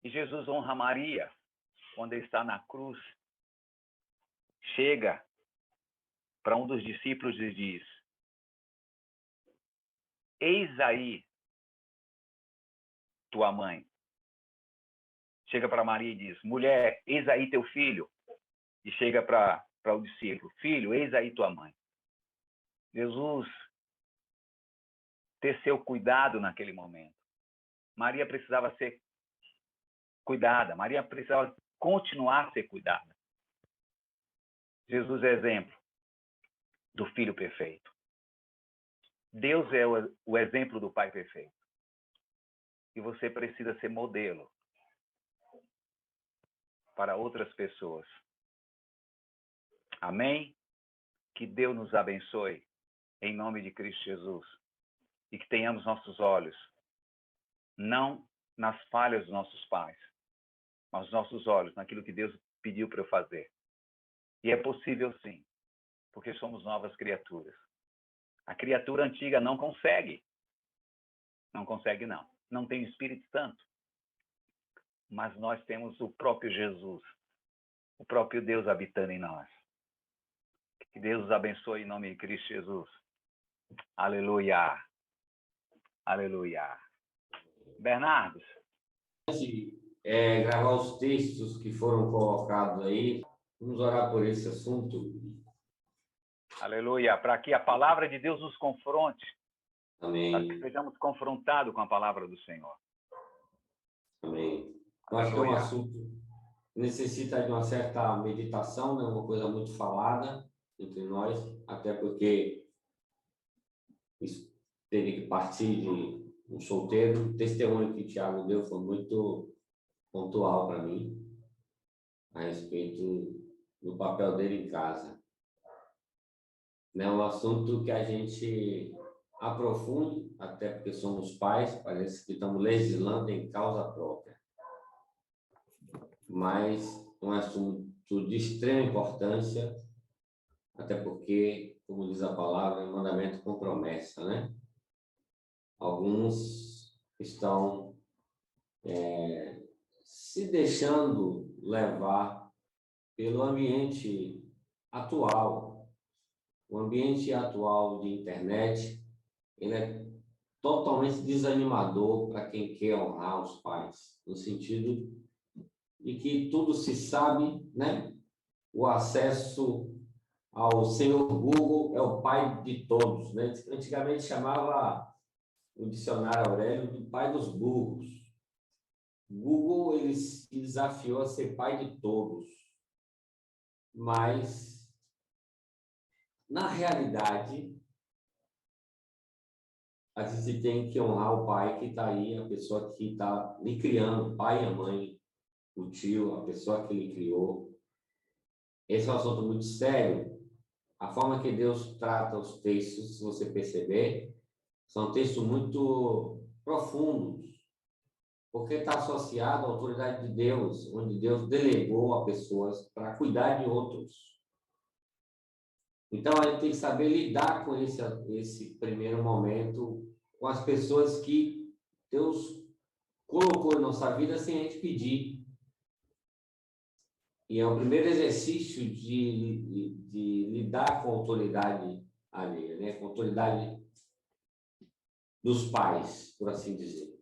E Jesus honra Maria quando ele está na cruz. Chega para um dos discípulos e diz: eis aí tua mãe. Chega para Maria e diz: mulher, eis aí teu filho. E chega para o discípulo: filho, eis aí tua mãe. Jesus teceu cuidado naquele momento. Maria precisava ser cuidada. Maria precisava continuar a ser cuidada. Jesus é exemplo do filho perfeito. Deus é o exemplo do Pai perfeito. E você precisa ser modelo para outras pessoas. Amém? Que Deus nos abençoe, em nome de Cristo Jesus. E que tenhamos nossos olhos, não nas falhas dos nossos pais, mas nossos olhos naquilo que Deus pediu para eu fazer. E é possível sim, porque somos novas criaturas. A criatura antiga não consegue. Não consegue, não. Não tem o Espírito Santo. Mas nós temos o próprio Jesus, o próprio Deus habitando em nós. Que Deus os abençoe em nome de Cristo Jesus. Aleluia. Aleluia. Bernardo. Gravar os textos que foram colocados aí. Vamos orar por esse assunto. Aleluia. Para que a palavra de Deus nos confronte. Amém. Para que sejamos confrontados com a palavra do Senhor. Amém. Eu acho que é um assunto que necessita de uma certa meditação, né? Uma coisa muito falada entre nós, até porque isso teve que partir de um solteiro. O testemunho que o Tiago deu foi muito pontual para mim, a respeito do papel dele em casa. É um assunto que a gente aprofunde, até porque somos pais, parece que estamos legislando em causa própria. Mas é um assunto de extrema importância, até porque, como diz a palavra, é um mandamento com promessa, né? Alguns estão se deixando levar pelo ambiente atual. O ambiente atual de internet, ele é totalmente desanimador para quem quer honrar os pais, no sentido de que tudo se sabe, né? O acesso ao senhor Google é o pai de todos, né? Antigamente chamava o dicionário Aurélio de pai dos burros. Google, ele se desafiou a ser pai de todos, mas na realidade a gente tem que honrar o pai que está aí, a pessoa que está lhe criando, o pai e a mãe, o tio, a pessoa que lhe criou. Esse é um assunto muito sério. A forma que Deus trata os textos, se você perceber, são textos muito profundos, porque está associado à autoridade de Deus, onde Deus delegou a pessoas para cuidar de outros. Então, a gente tem que saber lidar com esse primeiro momento, com as pessoas que Deus colocou em nossa vida sem a gente pedir. E é o primeiro exercício de lidar com a autoridade alheia, né? Com a autoridade dos pais, por assim dizer.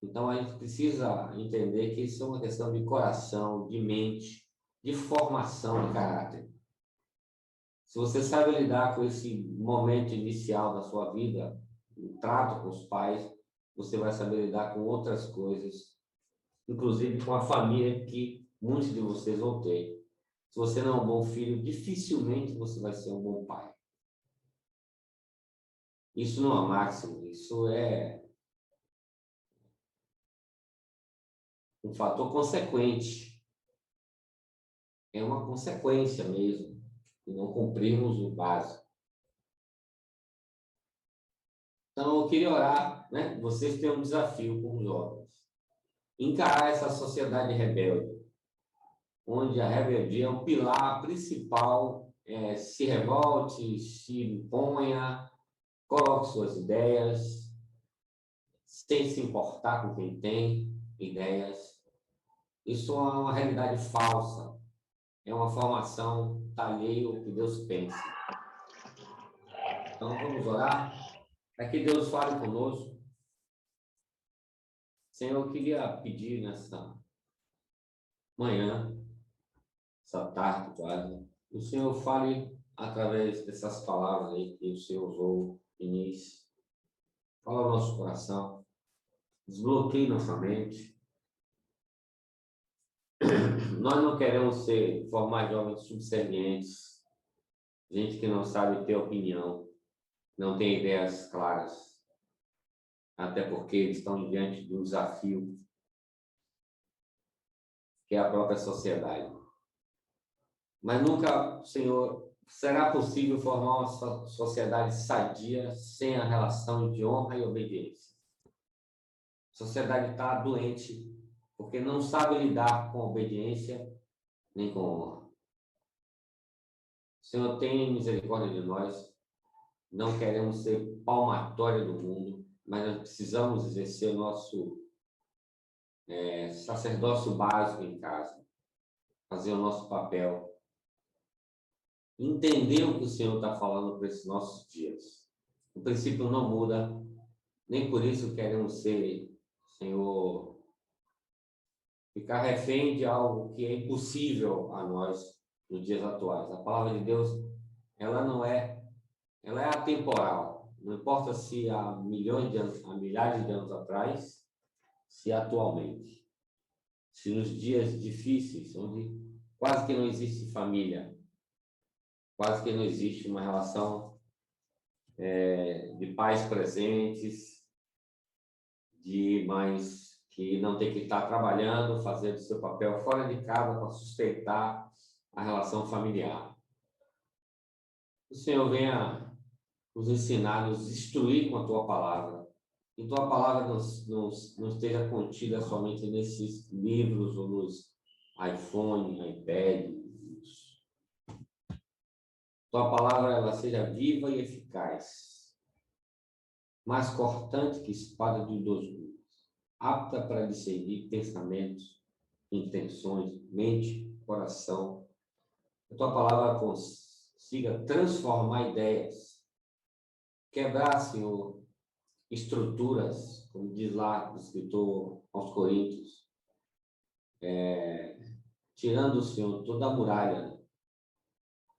Então, a gente precisa entender que isso é uma questão de coração, de mente, de formação de caráter. Se você sabe lidar com esse momento inicial da sua vida, o trato com os pais, você vai saber lidar com outras coisas, inclusive com a família que muitos de vocês vão ter. Se você não é um bom filho, dificilmente você vai ser um bom pai. Isso não é máximo, isso é um fator consequente. É uma consequência mesmo, de não cumprirmos o básico. Então, eu queria orar, né? Vocês têm um desafio como jovens. Encarar essa sociedade rebelde, onde a rebeldia é o pilar principal, se revolte, se imponha, coloque suas ideias, sem se importar com quem tem ideias. Isso é uma realidade falsa, é uma formação alheia ao que Deus pensa. Então, vamos orar para que Deus fale conosco. Senhor, eu queria pedir nessa manhã, essa tarde quase, o Senhor fale através dessas palavras aí que o Senhor usou no início. Fala ao nosso coração, desbloqueie nossa mente. Nós não queremos formar jovens subservientes, gente que não sabe ter opinião. não têm ideias claras, até porque eles estão diante de um desafio que é a própria sociedade. Mas nunca, Senhor, será possível formar uma sociedade sadia sem a relação de honra e obediência. A sociedade está doente porque não sabe lidar com obediência nem com honra. Senhor, tenha misericórdia de nós. Não queremos ser palmatória do mundo, mas nós precisamos exercer o nosso sacerdócio básico em casa, fazer o nosso papel, entender o que o Senhor está falando para esses nossos dias. O princípio não muda, nem por isso queremos ser, Senhor, ficar refém de algo que é impossível a nós nos dias atuais. A palavra de Deus, ela é atemporal. Não importa se há milhões de anos, há milhares de anos atrás, se atualmente. Se nos dias difíceis, onde quase que não existe família, quase que não existe uma relação de pais presentes, de mães que não tem que estar trabalhando, fazendo seu papel fora de casa para sustentar a relação familiar. O Senhor venha nos ensinar, nos instruir com a Tua palavra. E Tua palavra não esteja contida somente nesses livros ou nos iPhone, iPad. Tua palavra ela seja viva e eficaz, mais cortante que espada de 2 gumes, apta para discernir pensamentos, intenções, mente, coração. A tua palavra consiga transformar ideias, quebrar, Senhor, estruturas, como diz lá o escritor aos Coríntios, tirando, Senhor, toda a muralha,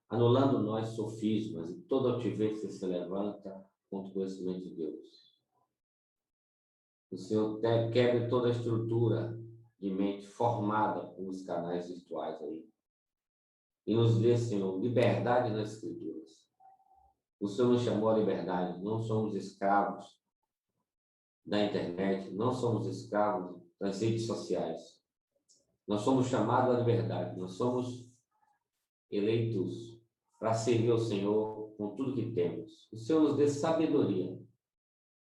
anulando nós sofismas e toda altivez que se levanta contra o conhecimento de Deus. O Senhor quebre toda a estrutura de mente formada pelos canais virtuais aí. E nos dê, Senhor, liberdade nas Escrituras. O Senhor nos chamou à liberdade. Não somos escravos da internet, não somos escravos das redes sociais. Nós somos chamados à liberdade. Nós somos eleitos para servir ao Senhor com tudo que temos. O Senhor nos dê sabedoria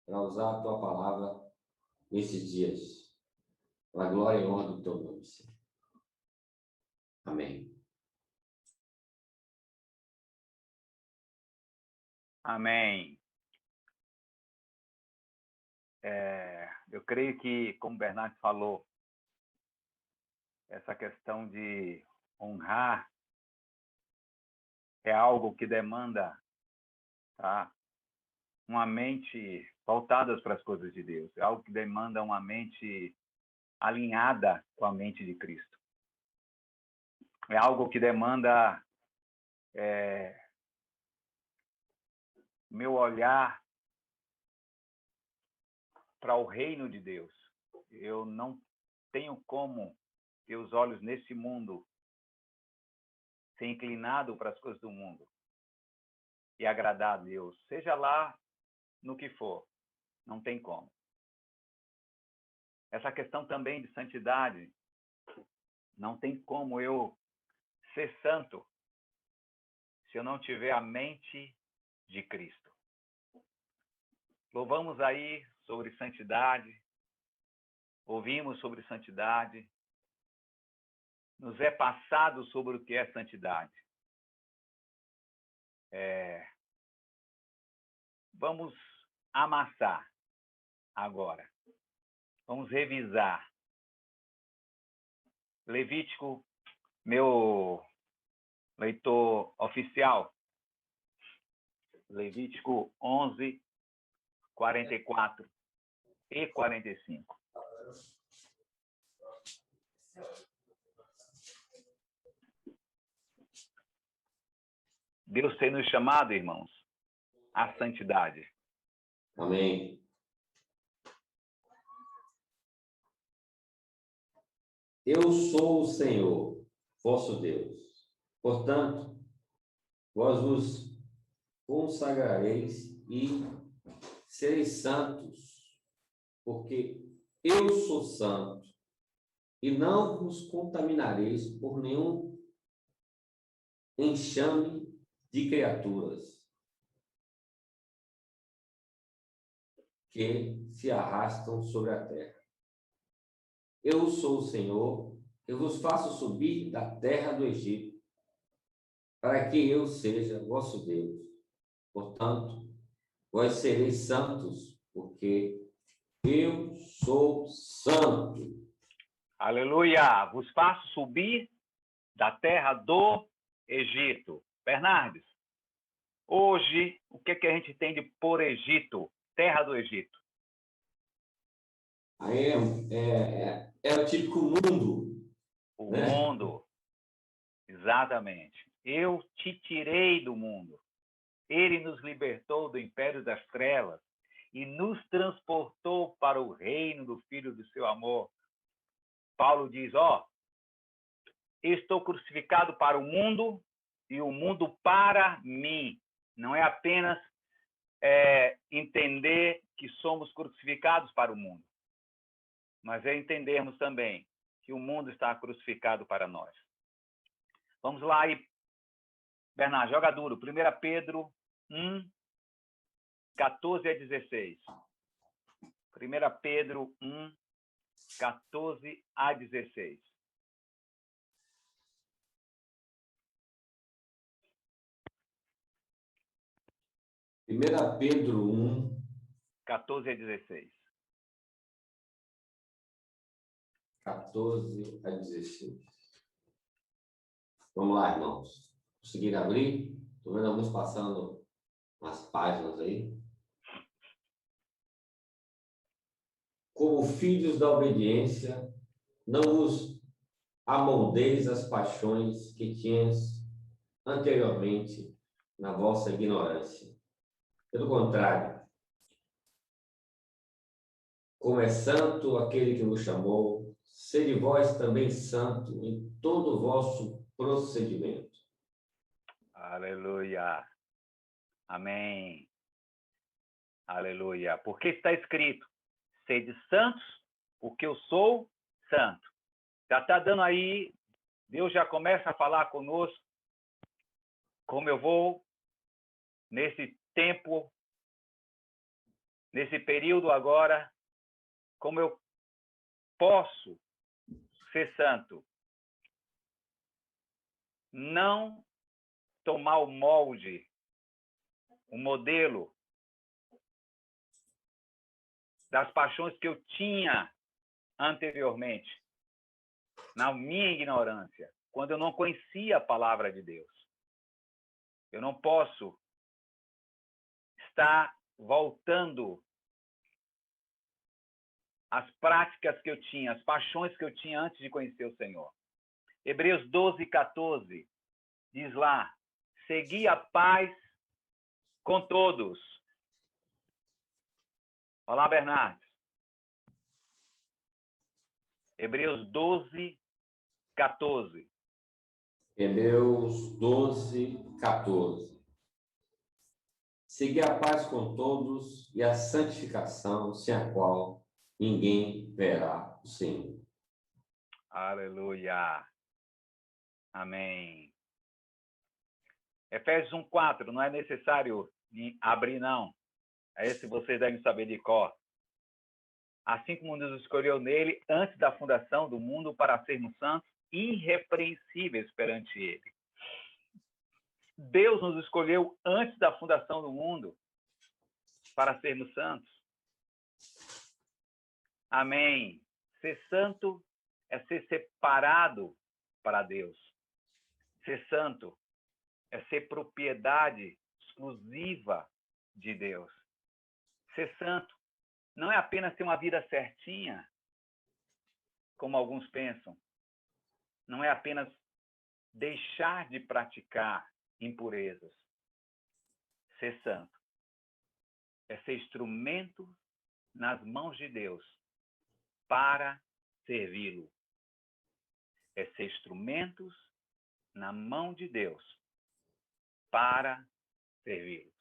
para usar a Tua palavra nesses dias, para a glória e honra do Teu nome, Senhor. Amém. Amém. Eu creio que, como o Bernardo falou, essa questão de honrar é algo que demanda, tá, uma mente voltada para as coisas de Deus. É algo que demanda uma mente alinhada com a mente de Cristo. É algo que demanda meu olhar para o reino de Deus. Eu não tenho como ter os olhos nesse mundo, ser inclinado para as coisas do mundo e agradar a Deus, seja lá no que for. Não tem como. Essa questão também de santidade, não tem como eu ser santo se eu não tiver a mente de Cristo. Louvamos aí sobre santidade, ouvimos sobre santidade, nos é passado sobre o que é santidade. Vamos amassar agora. Vamos revisar. Levítico, meu leitor oficial, Levítico 11, 44 e 45. Deus tem nos chamado, irmãos, à santidade. Amém. Eu sou o Senhor, vosso Deus. Portanto, vós vos consagrareis e sereis santos, porque eu sou santo, e não vos contaminareis por nenhum enxame de criaturas que se arrastam sobre a terra. Eu sou o Senhor, eu vos faço subir da terra do Egito, para que eu seja vosso Deus. Portanto, vós sereis santos, porque eu sou santo. Aleluia! Vos faço subir da terra do Egito. Bernardes, hoje, o que a gente entende por Egito? Terra do Egito. Aí é o típico mundo, O né? mundo. Exatamente. Eu te tirei do mundo. Ele nos libertou do império das trevas e nos transportou para o reino do Filho do seu amor. Paulo diz, estou crucificado para o mundo e o mundo para mim. Não é apenas entender que somos crucificados para o mundo, mas é entendermos também que o mundo está crucificado para nós. Vamos lá aí, Bernardo, joga duro. 1 Pedro 1, 14 a 16. 1 Pedro 1, 14 a 16. Primeira Pedro 1, 14 a 16. 14 a 16. Vamos lá, irmãos. Conseguiram abrir? Estou vendo alguns passando umas páginas aí. Como filhos da obediência, não vos amoldeis as paixões que tinhas anteriormente na vossa ignorância. Pelo contrário, como é santo aquele que nos chamou, sede vós também santo em todo o vosso procedimento. Aleluia. Amém. Aleluia. Porque está escrito, sede santos, porque eu sou santo. Já está dando aí, Deus já começa a falar conosco, como eu vou, nesse tempo, nesse período agora, como eu posso ser santo. Não tomar o molde, o modelo das paixões que eu tinha anteriormente, na minha ignorância, quando eu não conhecia a palavra de Deus. Eu não posso estar voltando às práticas que eu tinha, às paixões que eu tinha antes de conhecer o Senhor. Hebreus 12, 14 diz lá, segui a paz com todos. Olá, Bernardes. Hebreus 12, 14. Hebreus 12, 14. Segui a paz com todos e a santificação, sem a qual ninguém verá o Senhor. Aleluia. Amém. Efésios 1:4, não é necessário abrir, não. Esse vocês devem saber de cor. Assim como nos escolheu nele antes da fundação do mundo para sermos santos, irrepreensíveis perante ele. Deus nos escolheu antes da fundação do mundo para sermos santos. Amém. Ser santo é ser separado para Deus. Ser santo é ser propriedade exclusiva de Deus. Ser santo não é apenas ter uma vida certinha, como alguns pensam. Não é apenas deixar de praticar impurezas. Ser santo é ser instrumento nas mãos de Deus para servi-lo. É ser instrumentos na mão de Deus para servi-los.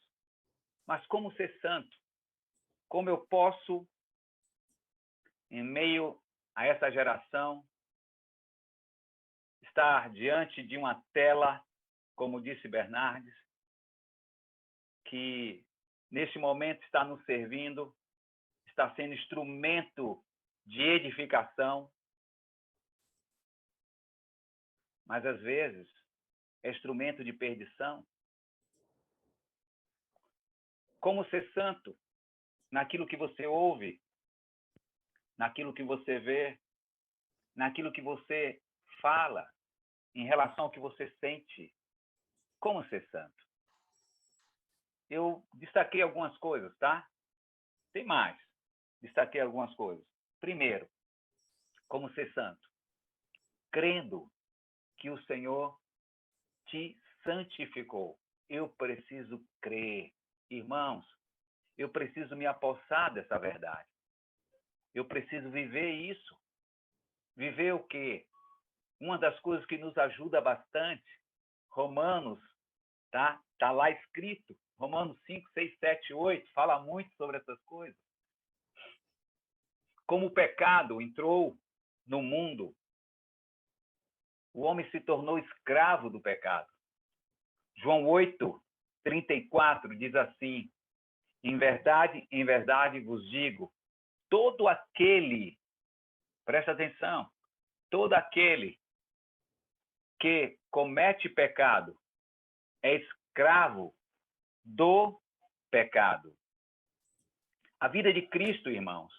Mas como ser santo? Como eu posso, em meio a essa geração, estar diante de uma tela, como disse Bernardes, que neste momento está nos servindo, está sendo instrumento de edificação, mas às vezes é instrumento de perdição? Como ser santo naquilo que você ouve, naquilo que você vê, naquilo que você fala, em relação ao que você sente? Como ser santo? Eu destaquei algumas coisas, tá? Tem mais. Destaquei algumas coisas. Primeiro, como ser santo? Crendo que o Senhor te santificou. Eu preciso crer. Irmãos, eu preciso me apossar dessa verdade. Eu preciso viver isso. Viver o quê? Uma das coisas que nos ajuda bastante, Romanos, tá? Tá lá escrito. Romanos 5, 6, 7, 8, fala muito sobre essas coisas. Como o pecado entrou no mundo, o homem se tornou escravo do pecado. João 8, 34 diz assim: em verdade vos digo, todo aquele, presta atenção, todo aquele que comete pecado é escravo do pecado. A vida de Cristo, irmãos,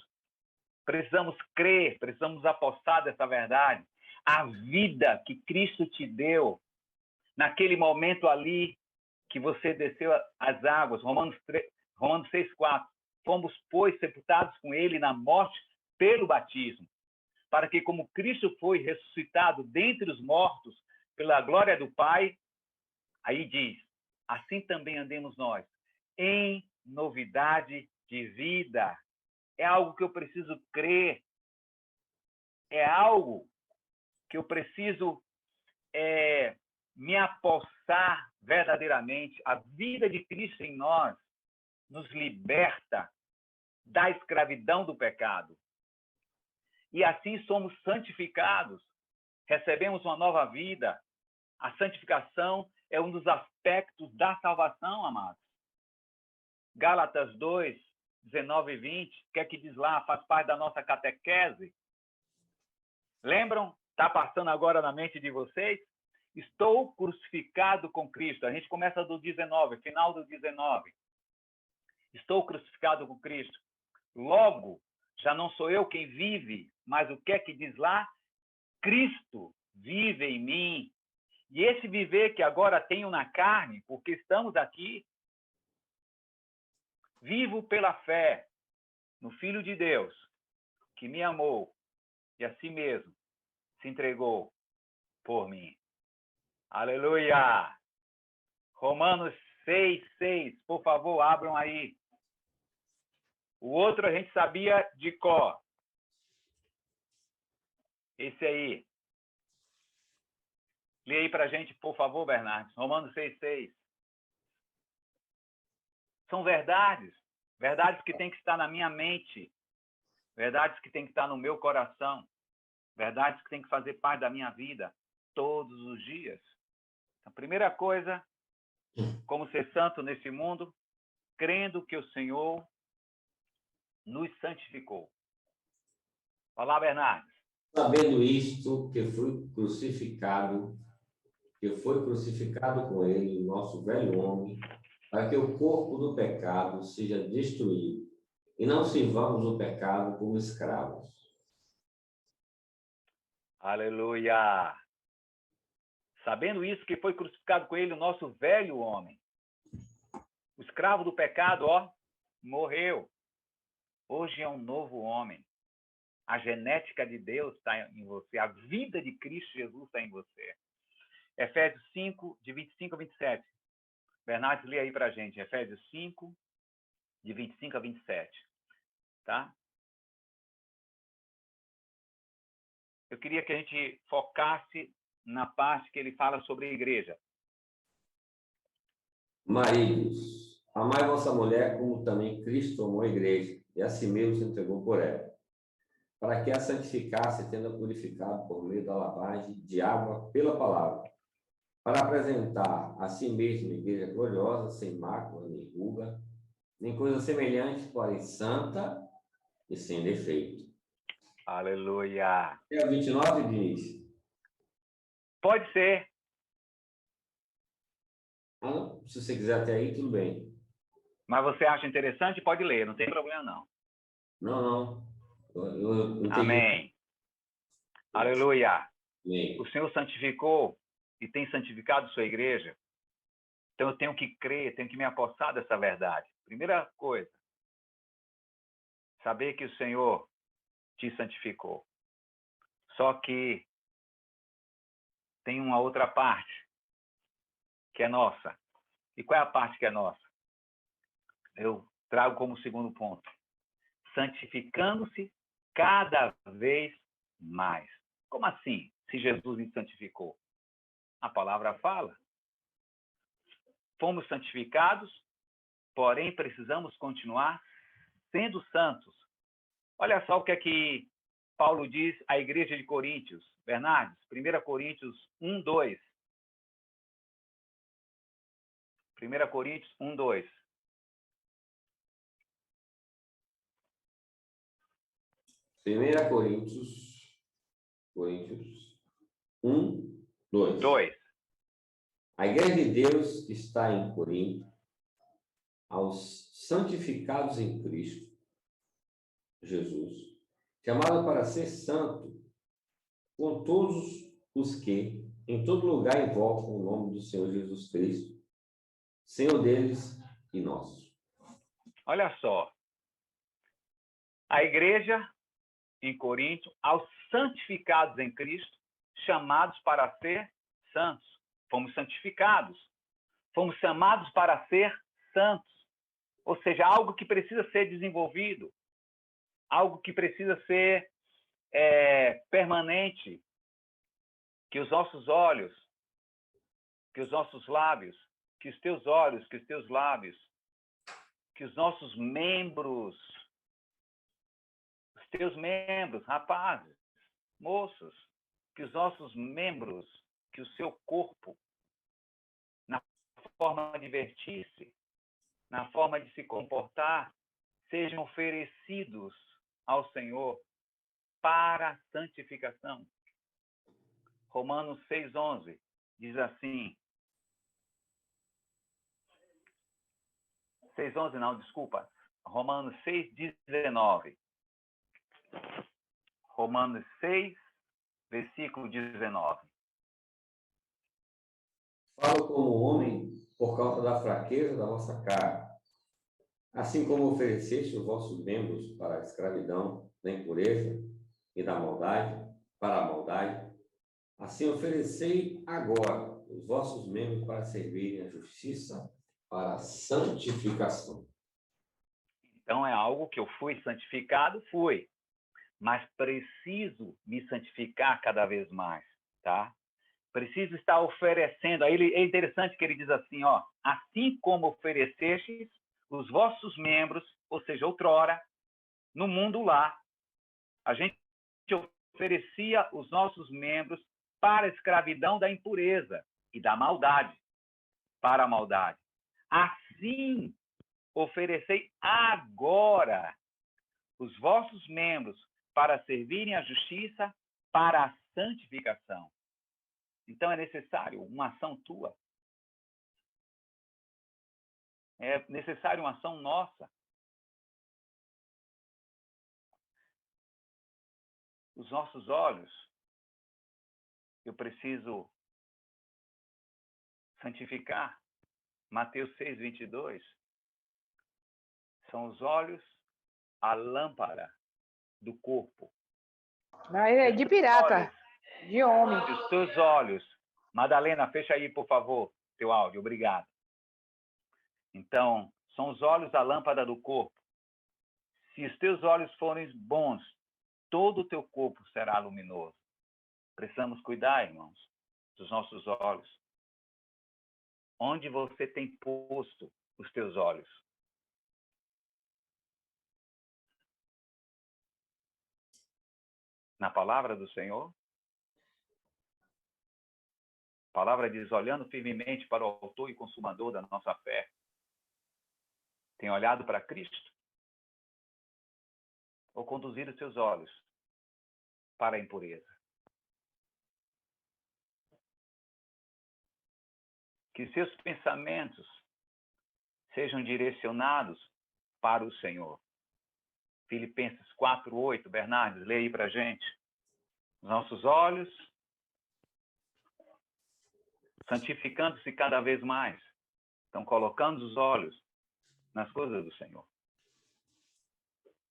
precisamos crer, precisamos apostar dessa verdade. A vida que Cristo te deu, naquele momento ali que você desceu as águas, Romanos 6, 4, fomos, pois, sepultados com ele na morte pelo batismo, para que, como Cristo foi ressuscitado dentre os mortos pela glória do Pai, aí diz, assim também andemos nós, em novidade de vida. É algo que eu preciso crer, é algo que eu preciso me apossar verdadeiramente. A vida de Cristo em nós nos liberta da escravidão do pecado. E assim somos santificados, recebemos uma nova vida. A santificação é um dos aspectos da salvação, amados. Gálatas 2, 19 e 20, o que é que diz lá? Faz parte da nossa catequese. Lembram? Está passando agora na mente de vocês? Estou crucificado com Cristo. A gente começa do 19, final do 19. Estou crucificado com Cristo. Logo, já não sou eu quem vive, mas o que é que diz lá? Cristo vive em mim. E esse viver que agora tenho na carne, porque estamos aqui, vivo pela fé no Filho de Deus, que me amou e a si mesmo se entregou por mim. Aleluia! Romanos 6, 6, por favor, abram aí. O outro a gente sabia de cor. Esse aí. Lê aí para a gente, por favor, Bernardo. Romanos 6, 6. São verdades. Verdades que têm que estar na minha mente. Verdades que têm que estar no meu coração. Verdades que têm que fazer parte da minha vida todos os dias. A primeira coisa, como ser santo nesse mundo, crendo que o Senhor nos santificou. Olá, Bernardo. Sabendo isto, que foi crucificado com ele, o nosso velho homem, para que o corpo do pecado seja destruído, e não sirvamos o pecado como escravos. Aleluia! Sabendo isso, que foi crucificado com ele o nosso velho homem. O escravo do pecado, morreu. Hoje é um novo homem. A genética de Deus está em você. A vida de Cristo Jesus está em você. Efésios 5, de 25 a 27. Bernardo, lê aí para a gente. Efésios 5, de 25 a 27. Tá? Eu queria que a gente focasse na parte que ele fala sobre a igreja. Maridos, Amai vossa mulher como também Cristo amou a igreja, e a si mesmo se entregou por ela, para que a santificasse, tendo-a purificado por meio da lavagem de água pela palavra, para apresentar a si mesmo igreja gloriosa, sem mácula, nem ruga, nem coisa semelhante, porém santa e sem defeito. Aleluia. E o 29 diz... Pode ser. Se você quiser até aí, tudo bem. Mas você acha interessante, pode ler, não tem problema não. Não. Eu entendi. Amém. Aleluia. Amém. O Senhor santificou e tem santificado sua igreja. Então eu tenho que crer, tenho que me apossar dessa verdade. Primeira coisa, saber que o Senhor te santificou. Só que tem uma outra parte que é nossa. E qual é a parte que é nossa? Eu trago como segundo ponto. Santificando-se cada vez mais. Como assim, se Jesus me santificou? A palavra fala. Fomos santificados, porém precisamos continuar sendo santos. Olha só o que é que Paulo diz à igreja de Coríntios. Bernardes, 1 Coríntios 1, 2. 1 Coríntios 1, 2. 1 Coríntios 1, 2. 2. A igreja de Deus está em Corinto, aos santificados em Cristo Jesus, chamado para ser santo, com todos os que em todo lugar invocam o nome do Senhor Jesus Cristo, Senhor deles e nosso. Olha só. A igreja em Corinto, aos santificados em Cristo, chamados para ser santos. Fomos santificados. Fomos chamados para ser santos. Ou seja, algo que precisa ser desenvolvido. Algo que precisa ser permanente. Que os nossos olhos, que os nossos lábios, que os teus olhos, que os teus lábios, que os nossos membros, os teus membros, rapazes, moços, que os nossos membros, que o seu corpo, na forma de vestir-se, na forma de se comportar, sejam oferecidos ao Senhor para a santificação. Romanos 6,11 diz assim. 6,11 não, desculpa. Romanos 6,19. Romanos 6, versículo 19. Falo como homem por causa da fraqueza da vossa carne. Assim como ofereceste os vossos membros para a escravidão, da impureza e da maldade, para a maldade, assim oferecei agora os vossos membros para servirem à justiça, para a santificação. Então é algo que eu fui santificado, fui. Mas preciso me santificar cada vez mais, tá? Preciso estar oferecendo. Aí é interessante que ele diz assim, ó, assim como oferecestes os vossos membros, ou seja, outrora, no mundo lá, a gente oferecia os nossos membros para a escravidão da impureza e da maldade, para a maldade. Assim, oferecei agora os vossos membros para servirem à justiça, para a santificação. Então, é necessário uma ação tua. É necessário uma ação nossa. Os nossos olhos, eu preciso santificar. Mateus 6, 22. São os olhos a lâmpada do corpo. Não, é de pirata, de homem. Se os teus olhos... Madalena, fecha aí, por favor, teu áudio. Obrigado. Então, são os olhos a lâmpada do corpo. Se os teus olhos forem bons, todo o teu corpo será luminoso. Precisamos cuidar, irmãos, dos nossos olhos. Onde você tem posto os teus olhos? Na palavra do Senhor? A palavra diz, olhando firmemente para o autor e consumador da nossa fé. Tem olhado para Cristo? Ou conduzir os seus olhos para a impureza? Que seus pensamentos sejam direcionados para o Senhor. Filipenses 4:8, Bernardes, lê aí para a gente. Os nossos olhos, santificando-se cada vez mais, estão colocando os olhos nas coisas do Senhor.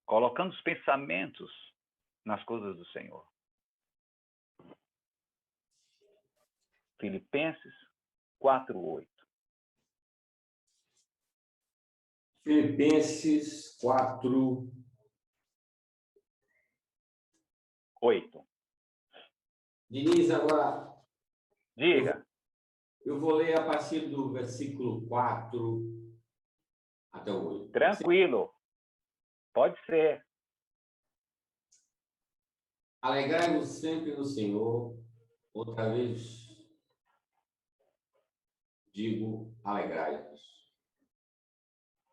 Colocando os pensamentos nas coisas do Senhor. Filipenses 4:8. Filipenses 4, 8. Diniz, agora Diga. eu vou ler a partir do versículo 4 até o 8. Tranquilo. Pode ser. Alegrai-vos sempre no Senhor. Outra vez digo, alegrai-vos.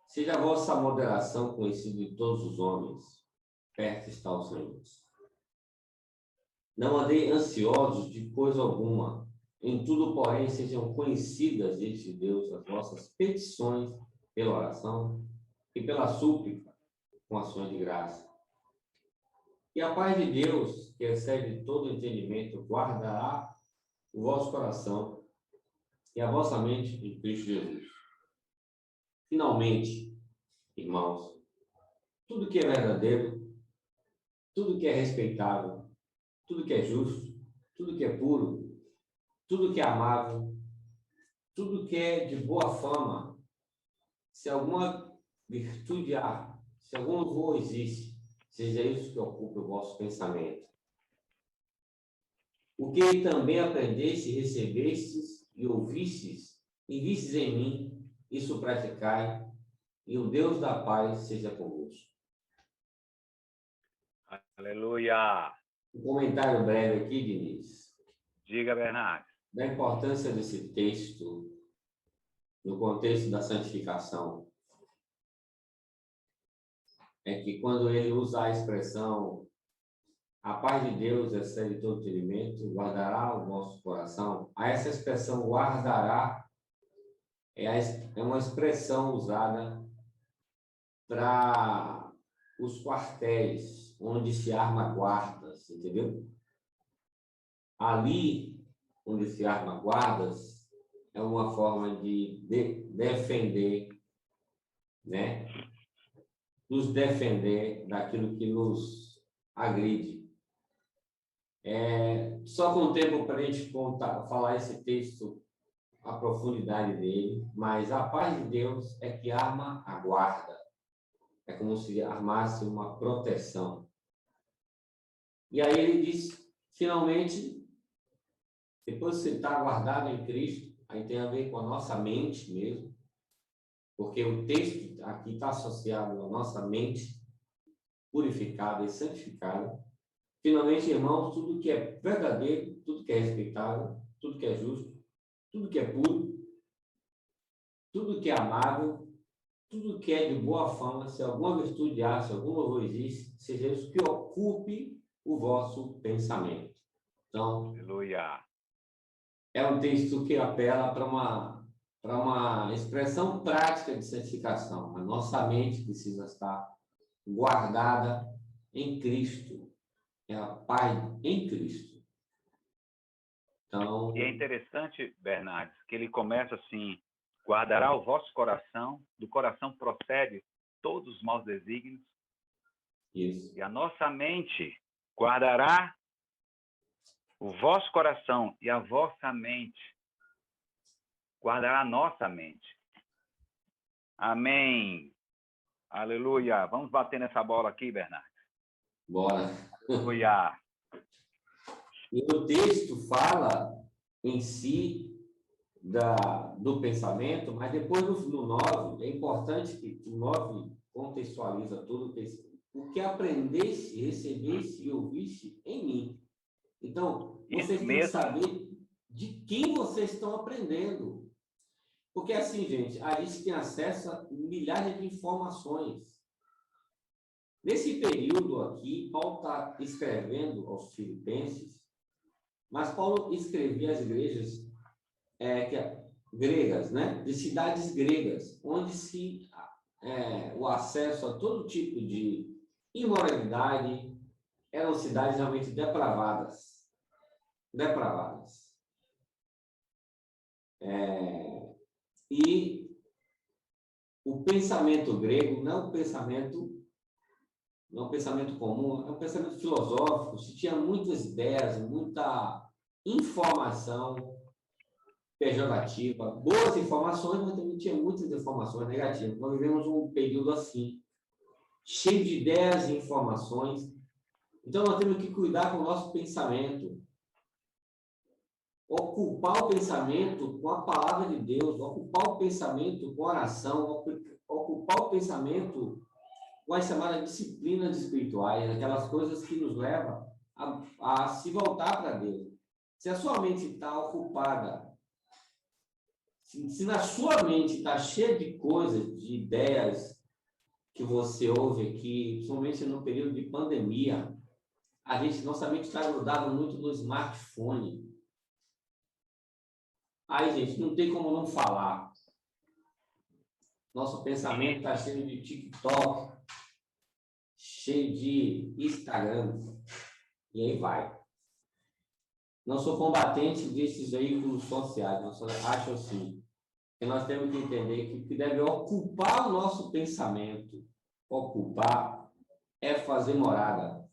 Seja a vossa moderação conhecida de todos os homens. Perto está o Senhor. Não andei ansiosos de coisa alguma. Em tudo, porém, sejam conhecidas diante de Deus as vossas petições pela oração e pela súplica com ações de graça. E a paz de Deus, que excede todo entendimento, guardará o vosso coração e a vossa mente em Cristo Jesus. Finalmente, irmãos, tudo que é verdadeiro, tudo que é respeitável, tudo que é justo, tudo que é puro, tudo que é amável, tudo que é de boa fama, se alguma virtude há, se algum louvor existe, seja isso que ocupe o vosso pensamento. O que também aprendeste, recebestes e ouvistes, e vistes em mim, isso praticai, e o Deus da paz seja convosco. Aleluia. Um comentário breve aqui, Diniz, Diga, Bernardo. da importância desse texto no contexto da santificação. É que quando ele usa a expressão a paz de Deus excede todo entendimento, guardará o vosso coração, a essa expressão guardará é uma expressão usada para os quartéis onde se arma guardas, entendeu? Ali onde se arma guardas é uma forma de defender, né? Nos defender daquilo que nos agride. Só com o tempo para a gente falar esse texto, a profundidade dele, mas a paz de Deus é que arma a guarda. É como se armasse uma proteção. E aí ele diz, finalmente, depois de você estar guardado em Cristo, aí tem a ver com a nossa mente mesmo, porque o texto aqui está associado à nossa mente purificada e santificada. Finalmente, irmãos, tudo que é verdadeiro, tudo que é respeitável, tudo que é justo, tudo que é puro, tudo que é amável, tudo que é de boa fama, se alguma virtude há, se algum louvor existe, seja isso que ocupe o vosso pensamento. Então, Aleluia. é um texto que apela para uma expressão prática de santificação. A nossa mente precisa estar guardada em Cristo. É a paz em Cristo. Então, E é interessante, Bernardes, que ele começa assim, guardará o vosso coração, do coração procede todos os maus desígnios, isso. e a nossa mente guardará o vosso coração e a vossa mente guardará a nossa mente. Amém. Aleluia. Vamos bater nessa bola aqui, Bernardo. Bora. Aleluia. E o texto fala em si do pensamento, mas depois no 9, é importante que o 9 contextualiza tudo, porque aprendesse, recebesse e ouvisse em mim. Então, Isso vocês têm que mesmo. saber de quem vocês estão aprendendo. Porque assim, gente, a gente tem acesso a milhares de informações. Nesse período aqui, Paulo está escrevendo aos Filipenses, mas Paulo escrevia às igrejas gregas, né? De cidades gregas, onde o acesso a todo tipo de imoralidade eram cidades realmente depravadas. Depravadas. E o pensamento grego não é um pensamento comum, é um pensamento filosófico. Se tinha muitas ideias, muita informação pejorativa, boas informações, mas também tinha muitas informações negativas. Nós vivemos um período assim, cheio de ideias e informações. Então, nós temos que cuidar com o nosso pensamento, ocupar o pensamento com a palavra de Deus, ocupar o pensamento com oração, ocupar o pensamento com as chamadas disciplinas espirituais, aquelas coisas que nos levam a se voltar para Deus. Se a sua mente está ocupada, se na sua mente está cheia de coisas, de ideias que você ouve aqui, principalmente no período de pandemia, nossa mente está grudada muito no smartphone. Aí, gente, não tem como não falar. Nosso pensamento está cheio de TikTok, cheio de Instagram, e aí vai. Não sou combatente desses veículos sociais, eu só acho assim, que nós temos que entender que o que deve ocupar o nosso pensamento, ocupar, é fazer morada.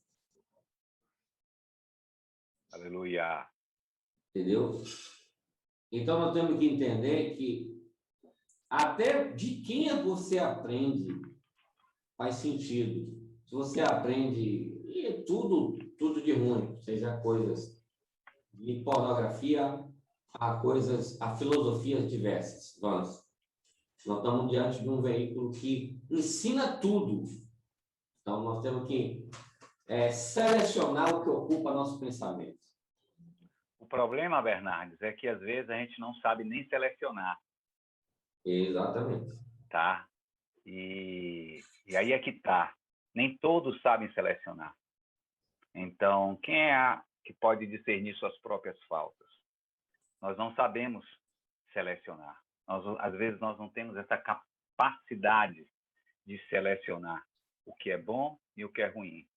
Aleluia. Entendeu? Então, nós temos que entender que até de quem você aprende faz sentido. Se você aprende tudo de ruim, seja coisas de pornografia a filosofias diversas. Nós estamos diante de um veículo que ensina tudo. Então, nós temos que selecionar o que ocupa nosso pensamento. O problema, Bernardes, é que às vezes a gente não sabe nem selecionar. Exatamente. Tá? E aí é que tá. Nem todos sabem selecionar. Então, quem é que pode discernir suas próprias faltas? Nós não sabemos selecionar. Às vezes, nós não temos essa capacidade de selecionar o que é bom e o que é ruim.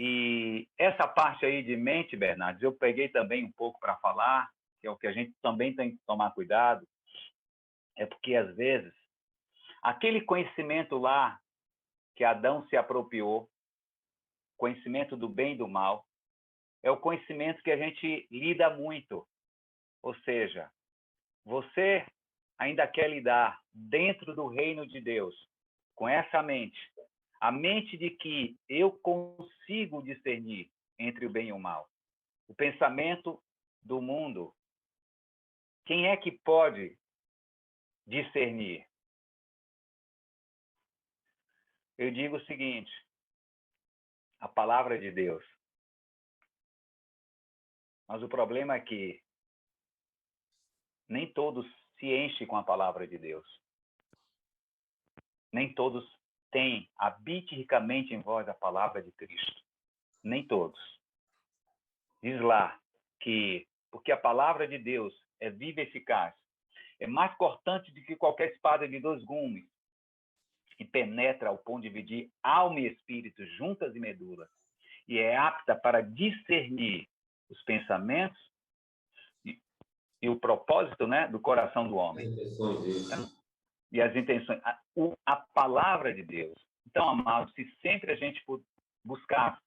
E essa parte aí de mente, Bernardes, eu peguei também um pouco para falar, que é o que a gente também tem que tomar cuidado, é porque, às vezes, aquele conhecimento lá que Adão se apropriou, conhecimento do bem e do mal, é o conhecimento que a gente lida muito. Ou seja, você ainda quer lidar dentro do reino de Deus com essa mente, a mente de que eu consigo discernir entre o bem e o mal. O pensamento do mundo, quem é que pode discernir? Eu digo o seguinte, a palavra de Deus. Mas o problema é que nem todos se enchem com a palavra de Deus. Nem todos têm, habite ricamente em vós a palavra de Cristo. Nem todos. Diz lá que, porque a palavra de Deus é viva e eficaz, é mais cortante do que qualquer espada de 2 gumes, e penetra ao ponto de dividir alma e espírito, juntas e medulas, e é apta para discernir os pensamentos e o propósito, né, do coração do homem. As intenções dele. E as intenções. A palavra de Deus. Então, amados, se sempre a gente buscar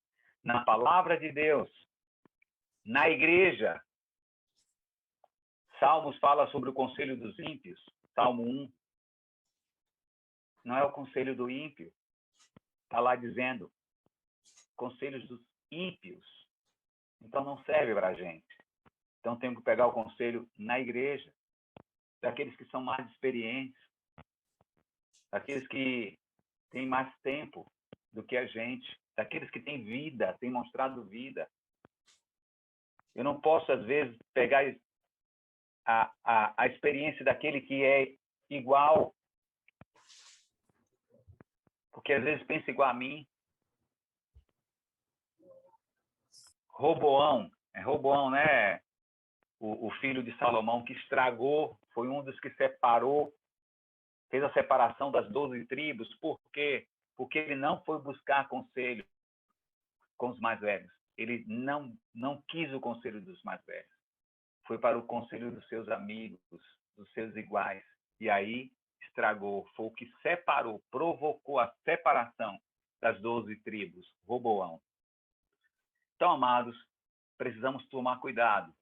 na palavra de Deus, na igreja, Salmos fala sobre o conselho dos ímpios, Salmo 1. Não é o conselho do ímpio. Está lá dizendo, conselhos dos ímpios. Então, não serve para a gente. Então, temos que pegar o conselho na igreja. daqueles que são mais experientes, daqueles que têm mais tempo do que a gente, daqueles que têm vida, têm mostrado vida. Eu não posso, às vezes, pegar a experiência daquele que é igual, porque às vezes pensa igual a mim. Roboão, né? O filho de Salomão, que estragou, foi um dos que separou, fez a separação das 12 tribos. Por quê? Porque ele não foi buscar conselho com os mais velhos. Ele não quis o conselho dos mais velhos. Foi para o conselho dos seus amigos, dos seus iguais. E aí estragou. Foi o que separou, provocou a separação das 12 tribos. Roboão. Então, amados, precisamos tomar cuidado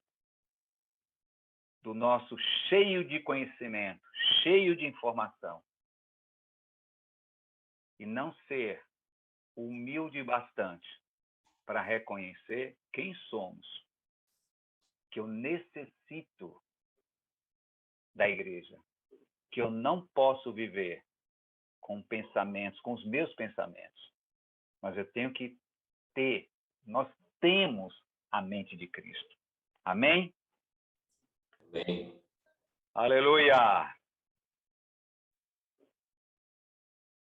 do nosso cheio de conhecimento, cheio de informação. E não ser humilde bastante para reconhecer quem somos, que eu necessito da igreja, que eu não posso viver com pensamentos, com os meus pensamentos, mas eu tenho que ter, nós temos a mente de Cristo. Amém? Amém. Aleluia!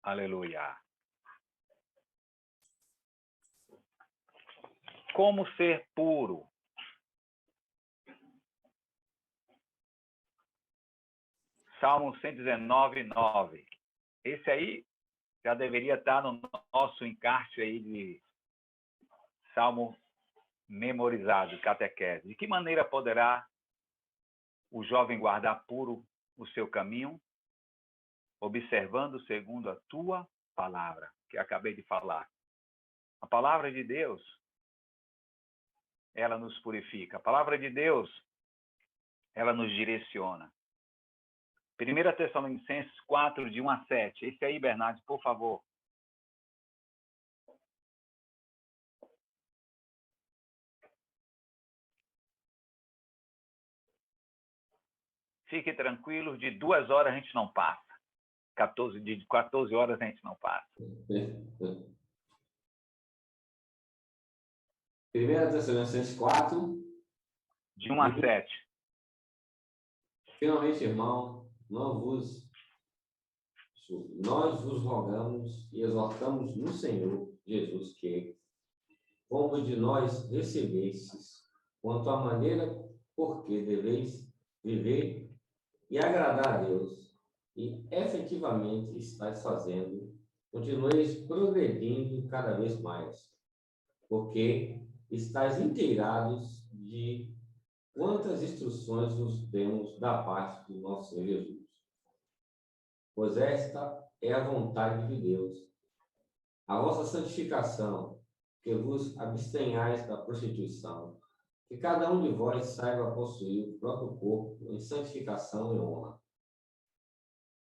Aleluia! Como ser puro? Salmo 119, 9. Esse aí já deveria estar no nosso encarte aí de Salmo memorizado, catequese. De que maneira poderá o jovem guardar puro o seu caminho? Observando segundo a tua palavra, que acabei de falar. A palavra de Deus, ela nos purifica. A palavra de Deus, ela nos direciona. 1 Tessalonicenses 4, de 1 a 7. Esse aí, Bernardo, por favor. Fique tranquilo, de 2 horas a gente não passa. De 14 horas a gente não passa. 1 Tessalonicenses 4, De 1 a 7. Finalmente, irmão, nós vos rogamos e exortamos no Senhor Jesus que, como de nós recebestes, quanto à maneira por que deveis viver e agradar a Deus, e efetivamente estáis fazendo, continueis progredindo cada vez mais, porque estáis inteirados de quantas instruções nos temos da parte do nosso Senhor Jesus. Pois esta é a vontade de Deus, a vossa santificação, que vos abstenhais da prostituição, que cada um de vós saiba possuir o próprio corpo em santificação e honra,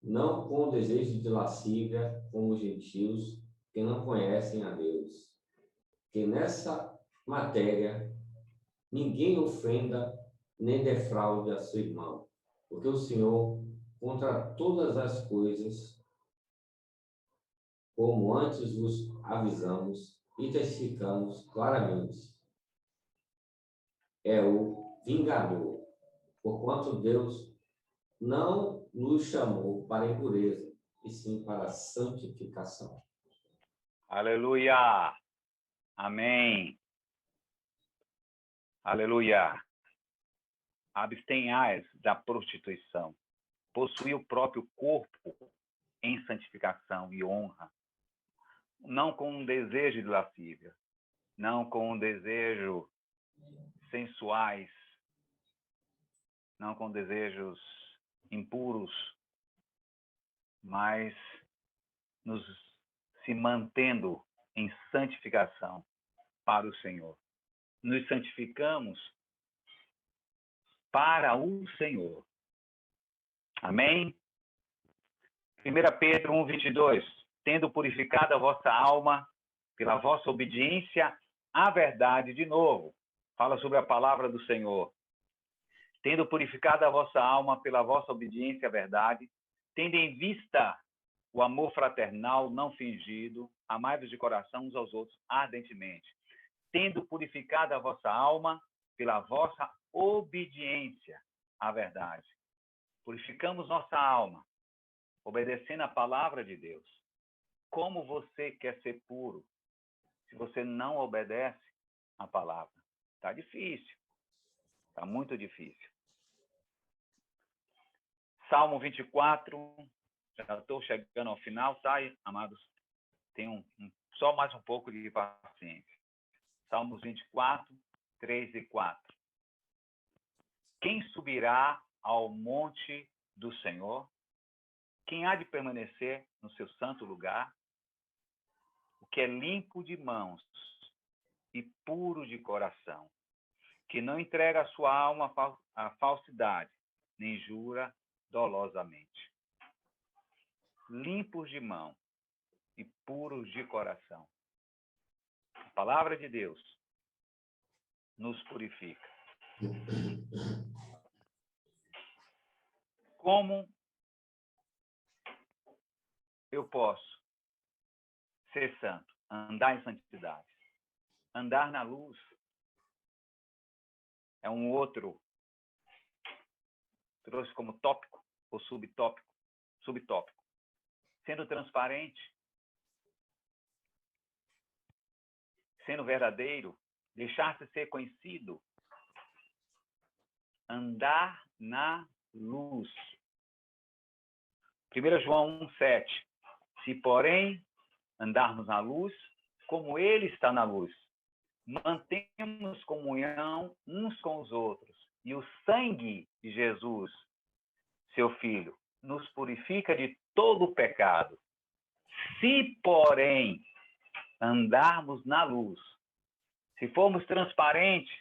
não com o desejo de lascívia, como os gentios que não conhecem a Deus. Que nessa matéria ninguém ofenda nem defraude a seu irmão, porque o Senhor, contra todas as coisas, como antes vos avisamos e testificamos claramente, é o vingador, porquanto Deus não nos chamou para a impureza, e sim para a santificação. Aleluia! Amém! Aleluia! Abstenhais da prostituição. Possuir o próprio corpo em santificação e honra. Não com um desejo de lascívia. Não com um desejo sensuais. Não com desejos impuros. Mas se mantendo em santificação para o Senhor. Nos santificamos para o Senhor. Amém? 1 Pedro 1, 22. Tendo purificado a vossa alma pela vossa obediência à verdade, de novo, fala sobre a palavra do Senhor. tendo purificado a vossa alma pela vossa obediência à verdade, tendo em vista o amor fraternal não fingido, amai-vos de coração uns aos outros ardentemente, tendo purificado a vossa alma pela vossa obediência à verdade. Purificamos nossa alma, obedecendo a palavra de Deus. Como você quer ser puro se você não obedece à palavra? Está difícil. Está muito difícil. Salmo 24. Já estou chegando ao final, tá, amados? Tenham só mais um pouco de paciência. Salmos 24, 3 e 4. Quem subirá ao monte do Senhor? Quem há de permanecer no seu santo lugar? O que é limpo de mãos e puro de coração, que não entrega a sua alma à falsidade, nem jura dolosamente. Limpos de mão e puros de coração. A palavra de Deus nos purifica. Como eu posso ser santo? Andar em santidade. Andar na luz é um outro, trouxe como tópico ou subtópico. Sendo transparente, sendo verdadeiro, deixar-se ser conhecido, andar na luz. 1 João 1,7. Se, porém, andarmos na luz, como ele está na luz, mantemos comunhão uns com os outros. E o sangue de Jesus, seu Filho, nos purifica de todo o pecado. Se, porém, andarmos na luz, se formos transparentes,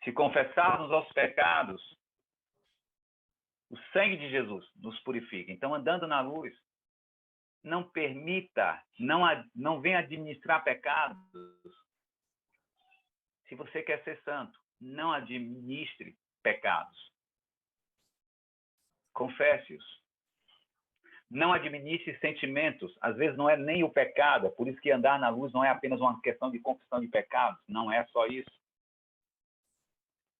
se confessarmos nossos pecados, o sangue de Jesus nos purifica. Então, andando na luz, não permita, não venha administrar pecados. Se você quer ser santo, não administre pecados. Confesse-os. Não administre sentimentos. Às vezes não é nem o pecado. É por isso que andar na luz não é apenas uma questão de confissão de pecados. Não é só isso.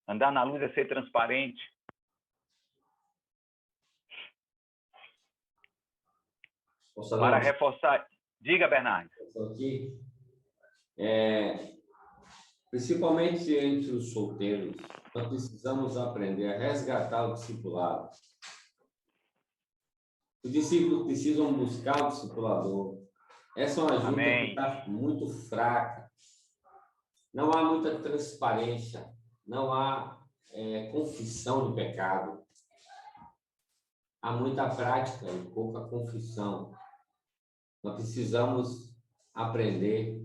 Andar na luz é ser transparente. Para reforçar. Diga, Bernardo. Aqui, principalmente entre os solteiros, nós precisamos aprender a resgatar o discipulado. Os discípulos precisam buscar o discipulador. Essa é uma ajuda que está muito fraca. Não há muita transparência, não há confissão de pecado. Há muita prática e pouca confissão. Nós precisamos aprender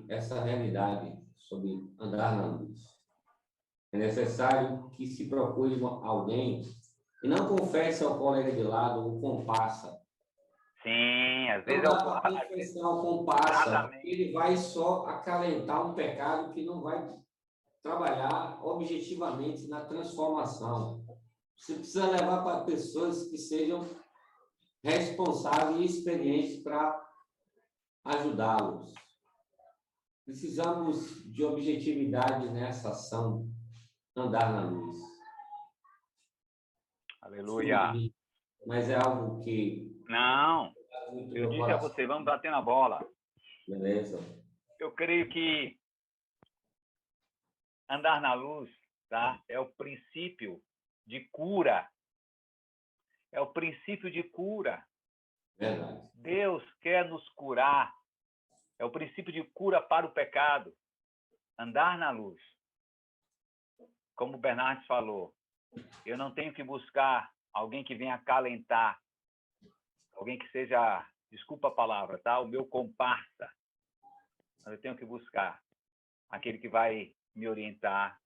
essa realidade sobre andar na luz. É necessário que se procure alguém e não confesse ao colega de lado o compassa. Sim, às vezes não dá para confessar o compassa, porque ele vai só acalentar um pecado que não vai trabalhar objetivamente na transformação. Você precisa levar para pessoas que sejam responsáveis e experientes para ajudá-los. Precisamos de objetividade nessa ação, andar na luz. Aleluia. Mas é algo que... Não, eu disse a você, vamos bater na bola. Beleza. Eu creio que andar na luz, tá? É o princípio de cura. É o princípio de cura. Verdade. Deus quer nos curar. É o princípio de cura para o pecado. Andar na luz. Como o Bernardes falou, eu não tenho que buscar alguém que venha acalentar, alguém que seja, desculpa a palavra, tá? O meu comparsa. Mas eu tenho que buscar aquele que vai me orientar,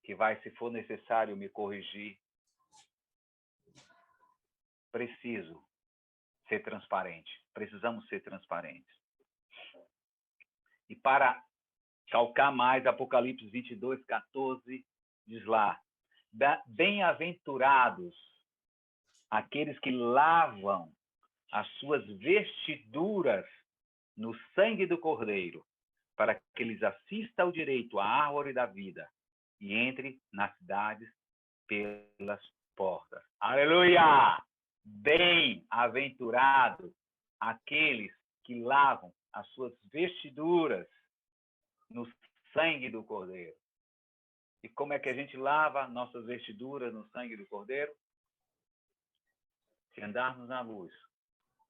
que vai, se for necessário, me corrigir. Preciso ser transparente. Precisamos ser transparentes. E para calcar mais, Apocalipse 22, 14, diz lá, bem-aventurados aqueles que lavam as suas vestiduras no sangue do Cordeiro, para que eles assistam ao direito à árvore da vida e entre nas cidades pelas portas. Aleluia! Bem-aventurados aqueles que lavam as suas vestiduras no sangue do Cordeiro. E como é que a gente lava nossas vestiduras no sangue do Cordeiro? Se andarmos na luz,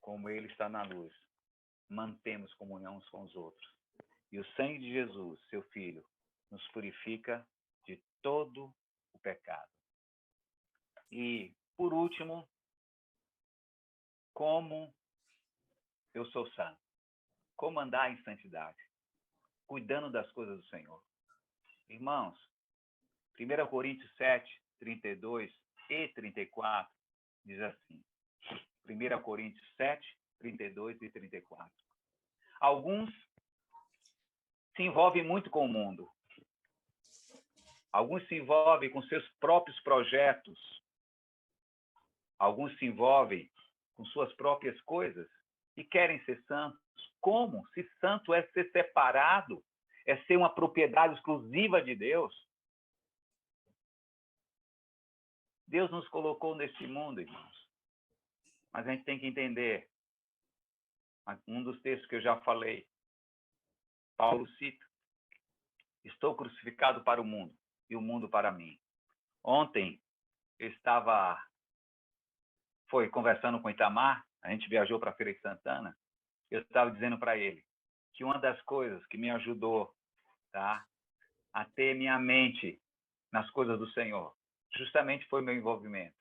como Ele está na luz, mantemos comunhão uns com os outros. E o sangue de Jesus, seu Filho, nos purifica de todo o pecado. E, por último, como eu sou santo? Como andar em santidade? Cuidando das coisas do Senhor. Irmãos, 1 Coríntios 7, 32 e 34 diz assim. 1 Coríntios 7, 32 e 34. Alguns se envolvem muito com o mundo. Alguns se envolvem com seus próprios projetos. Alguns se envolvem com suas próprias coisas e querem ser santos. Como? Se santo é ser separado, é ser uma propriedade exclusiva de Deus. Deus nos colocou neste mundo, irmãos. Mas a gente tem que entender. Um dos textos que eu já falei, Paulo cita: estou crucificado para o mundo e o mundo para mim. Ontem eu foi conversando com o Itamar, a gente viajou para a Feira de Santana, eu estava dizendo para ele que uma das coisas que me ajudou, tá, a ter minha mente nas coisas do Senhor, justamente foi meu envolvimento.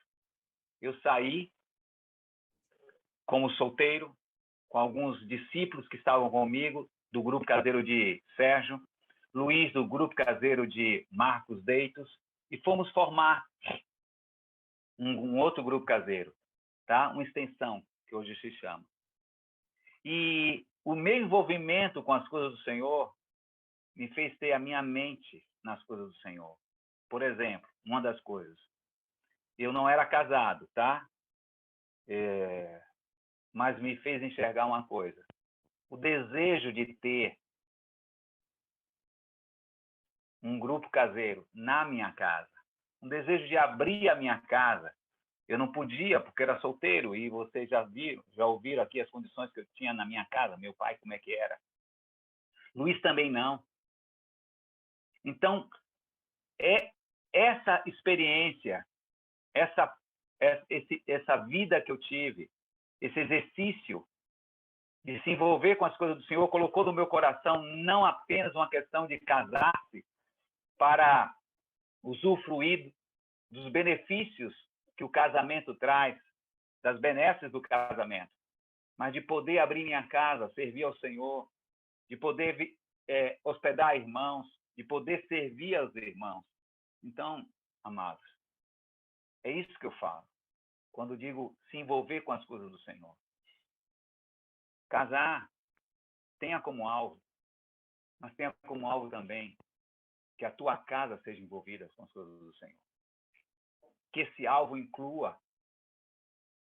Eu saí como solteiro, com alguns discípulos que estavam comigo, do grupo caseiro de Sérgio, Luiz, do grupo caseiro de Marcos Deitos, e fomos formar um outro grupo caseiro, tá? Uma extensão, que hoje se chama. E o meu envolvimento com as coisas do Senhor me fez ter a minha mente nas coisas do Senhor. Por exemplo, uma das coisas, eu não era casado, tá? Mas me fez enxergar uma coisa. O desejo de ter um grupo caseiro na minha casa, um desejo de abrir a minha casa. Eu não podia, porque era solteiro, e vocês já ouviram aqui as condições que eu tinha na minha casa, meu pai, como é que era. Luiz também não. Então, é essa experiência, essa vida que eu tive, esse exercício de se envolver com as coisas do Senhor, colocou no meu coração não apenas uma questão de casar-se para usufruir dos benefícios que o casamento traz, das benesses do casamento, mas de poder abrir minha casa, servir ao Senhor, de poder hospedar irmãos, de poder servir aos irmãos. Então, amados, é isso que eu falo quando digo se envolver com as coisas do Senhor. Casar tenha como alvo, mas tenha como alvo também que a tua casa seja envolvida com as coisas do Senhor. Que esse alvo inclua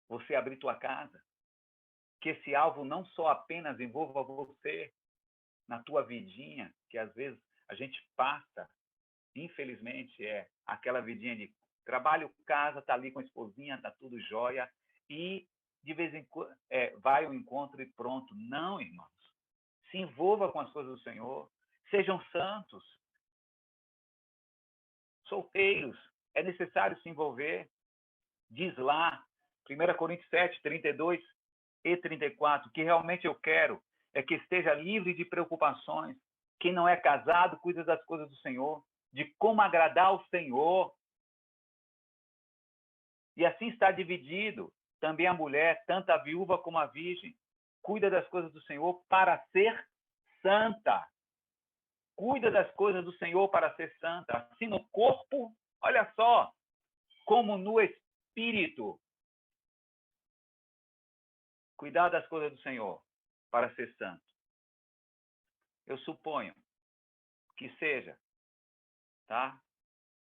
você abrir tua casa. Que esse alvo não só apenas envolva você na tua vidinha, que às vezes a gente passa, infelizmente, aquela vidinha de trabalho, casa, tá ali com a esposinha, tá tudo jóia, e de vez em quando vai ao encontro e pronto. Não, irmãos. Se envolva com as coisas do Senhor. Sejam santos. Solteiros. É necessário se envolver. Diz lá, 1 Coríntios 7, 32 e 34, que realmente eu quero é que esteja livre de preocupações. Quem não é casado, cuida das coisas do Senhor, de como agradar ao Senhor. E assim está dividido também a mulher, tanto a viúva como a virgem, cuida das coisas do Senhor para ser santa. Cuida das coisas do Senhor para ser santa. Assim no corpo, olha só, como no espírito. Cuidar das coisas do Senhor para ser santo. Eu suponho que seja, tá?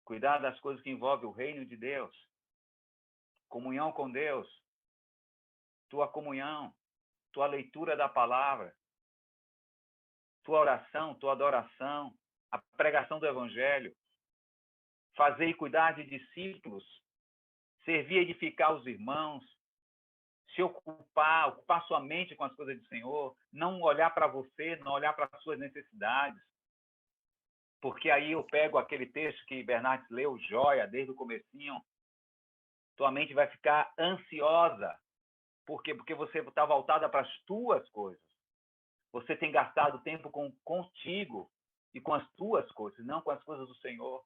Cuidar das coisas que envolvem o reino de Deus, comunhão com Deus, tua comunhão, tua leitura da palavra, tua oração, tua adoração, a pregação do evangelho, fazer e cuidar de discípulos, servir e edificar os irmãos, se ocupar sua mente com as coisas do Senhor, não olhar para você, não olhar para as suas necessidades. Porque aí eu pego aquele texto que Bernardes leu, joia, desde o comecinho, tua mente vai ficar ansiosa. Por quê? Porque você está voltada para as tuas coisas. Você tem gastado tempo contigo e com as tuas coisas, não com as coisas do Senhor.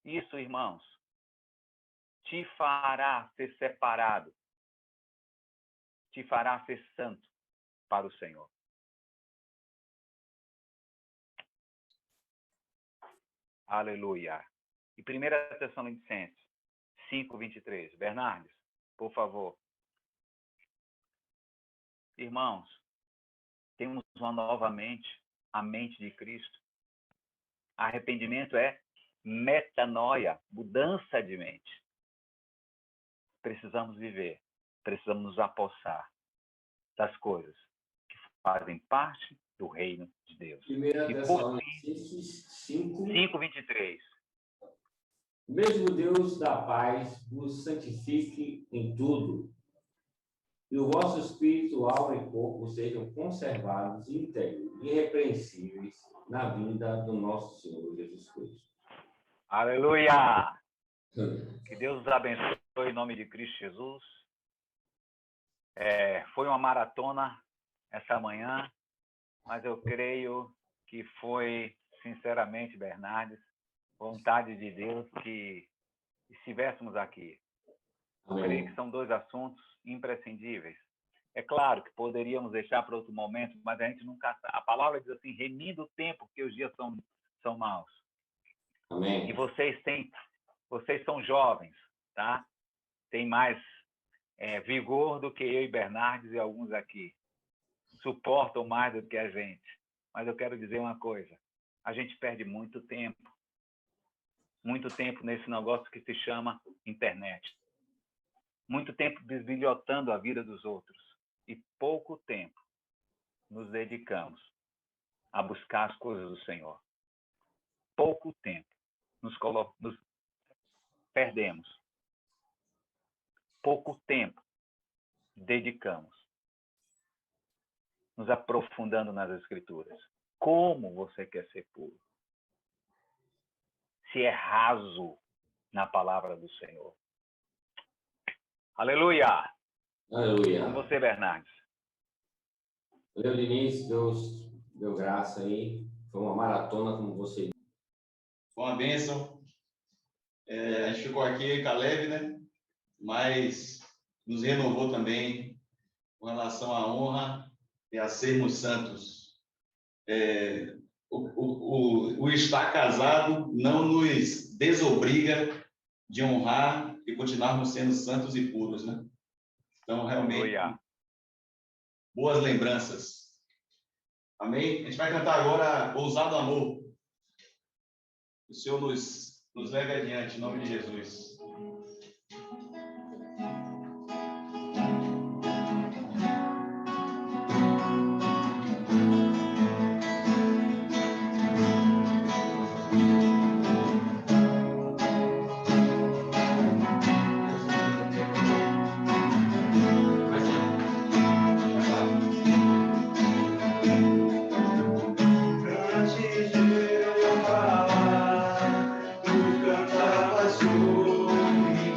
Isso, irmãos, te fará ser separado, te fará ser santo para o Senhor. Aleluia. E 1 Tessalonicenses 5:23. Bernardes, por favor. Irmãos, temos uma nova mente, a mente de Cristo. Arrependimento é metanoia, mudança de mente. Precisamos viver, precisamos nos apossar das coisas que fazem parte do reino de Deus. 1 Tessalonicenses 5:23. O mesmo Deus da paz vos santifique em tudo, e o vosso espírito, alma e corpo sejam conservados íntegros, irrepreensíveis, na vinda do nosso Senhor Jesus Cristo. Aleluia! Que Deus os abençoe em nome de Cristo Jesus. Foi uma maratona essa manhã, mas eu creio que foi, sinceramente, Bernardes, vontade de Deus que estivéssemos aqui. Eu creio que são dois assuntos imprescindíveis. É claro que poderíamos deixar para outro momento, mas a gente nunca sabe. A palavra diz assim, remindo o tempo, porque os dias são maus. Amém. E vocês são jovens, tá? Tem mais vigor do que eu e Bernardes e alguns aqui. Suportam mais do que a gente. Mas eu quero dizer uma coisa. A gente perde muito tempo nesse negócio que se chama internet. Muito tempo bisbilhotando a vida dos outros. E pouco tempo nos dedicamos a buscar as coisas do Senhor. Pouco tempo nos perdemos. Pouco tempo dedicamos nos aprofundando nas Escrituras. Como você quer ser puro? Se é raso na palavra do Senhor. Aleluia! Aleluia. Com você, Bernardes. Valeu, Diniz. Deus deu graça aí. Foi uma maratona, como você. Foi uma bênção. A gente ficou aqui, Caleb, né? Mas nos renovou também com relação à honra e a sermos santos. O estar casado não nos desobriga de honrar e continuarmos sendo santos e puros, né? Então, realmente, boas lembranças. Amém? A gente vai cantar agora Ousado Amor. O Senhor nos leve adiante, em nome de Jesus. Antes de eu falar, tu cantavas sobre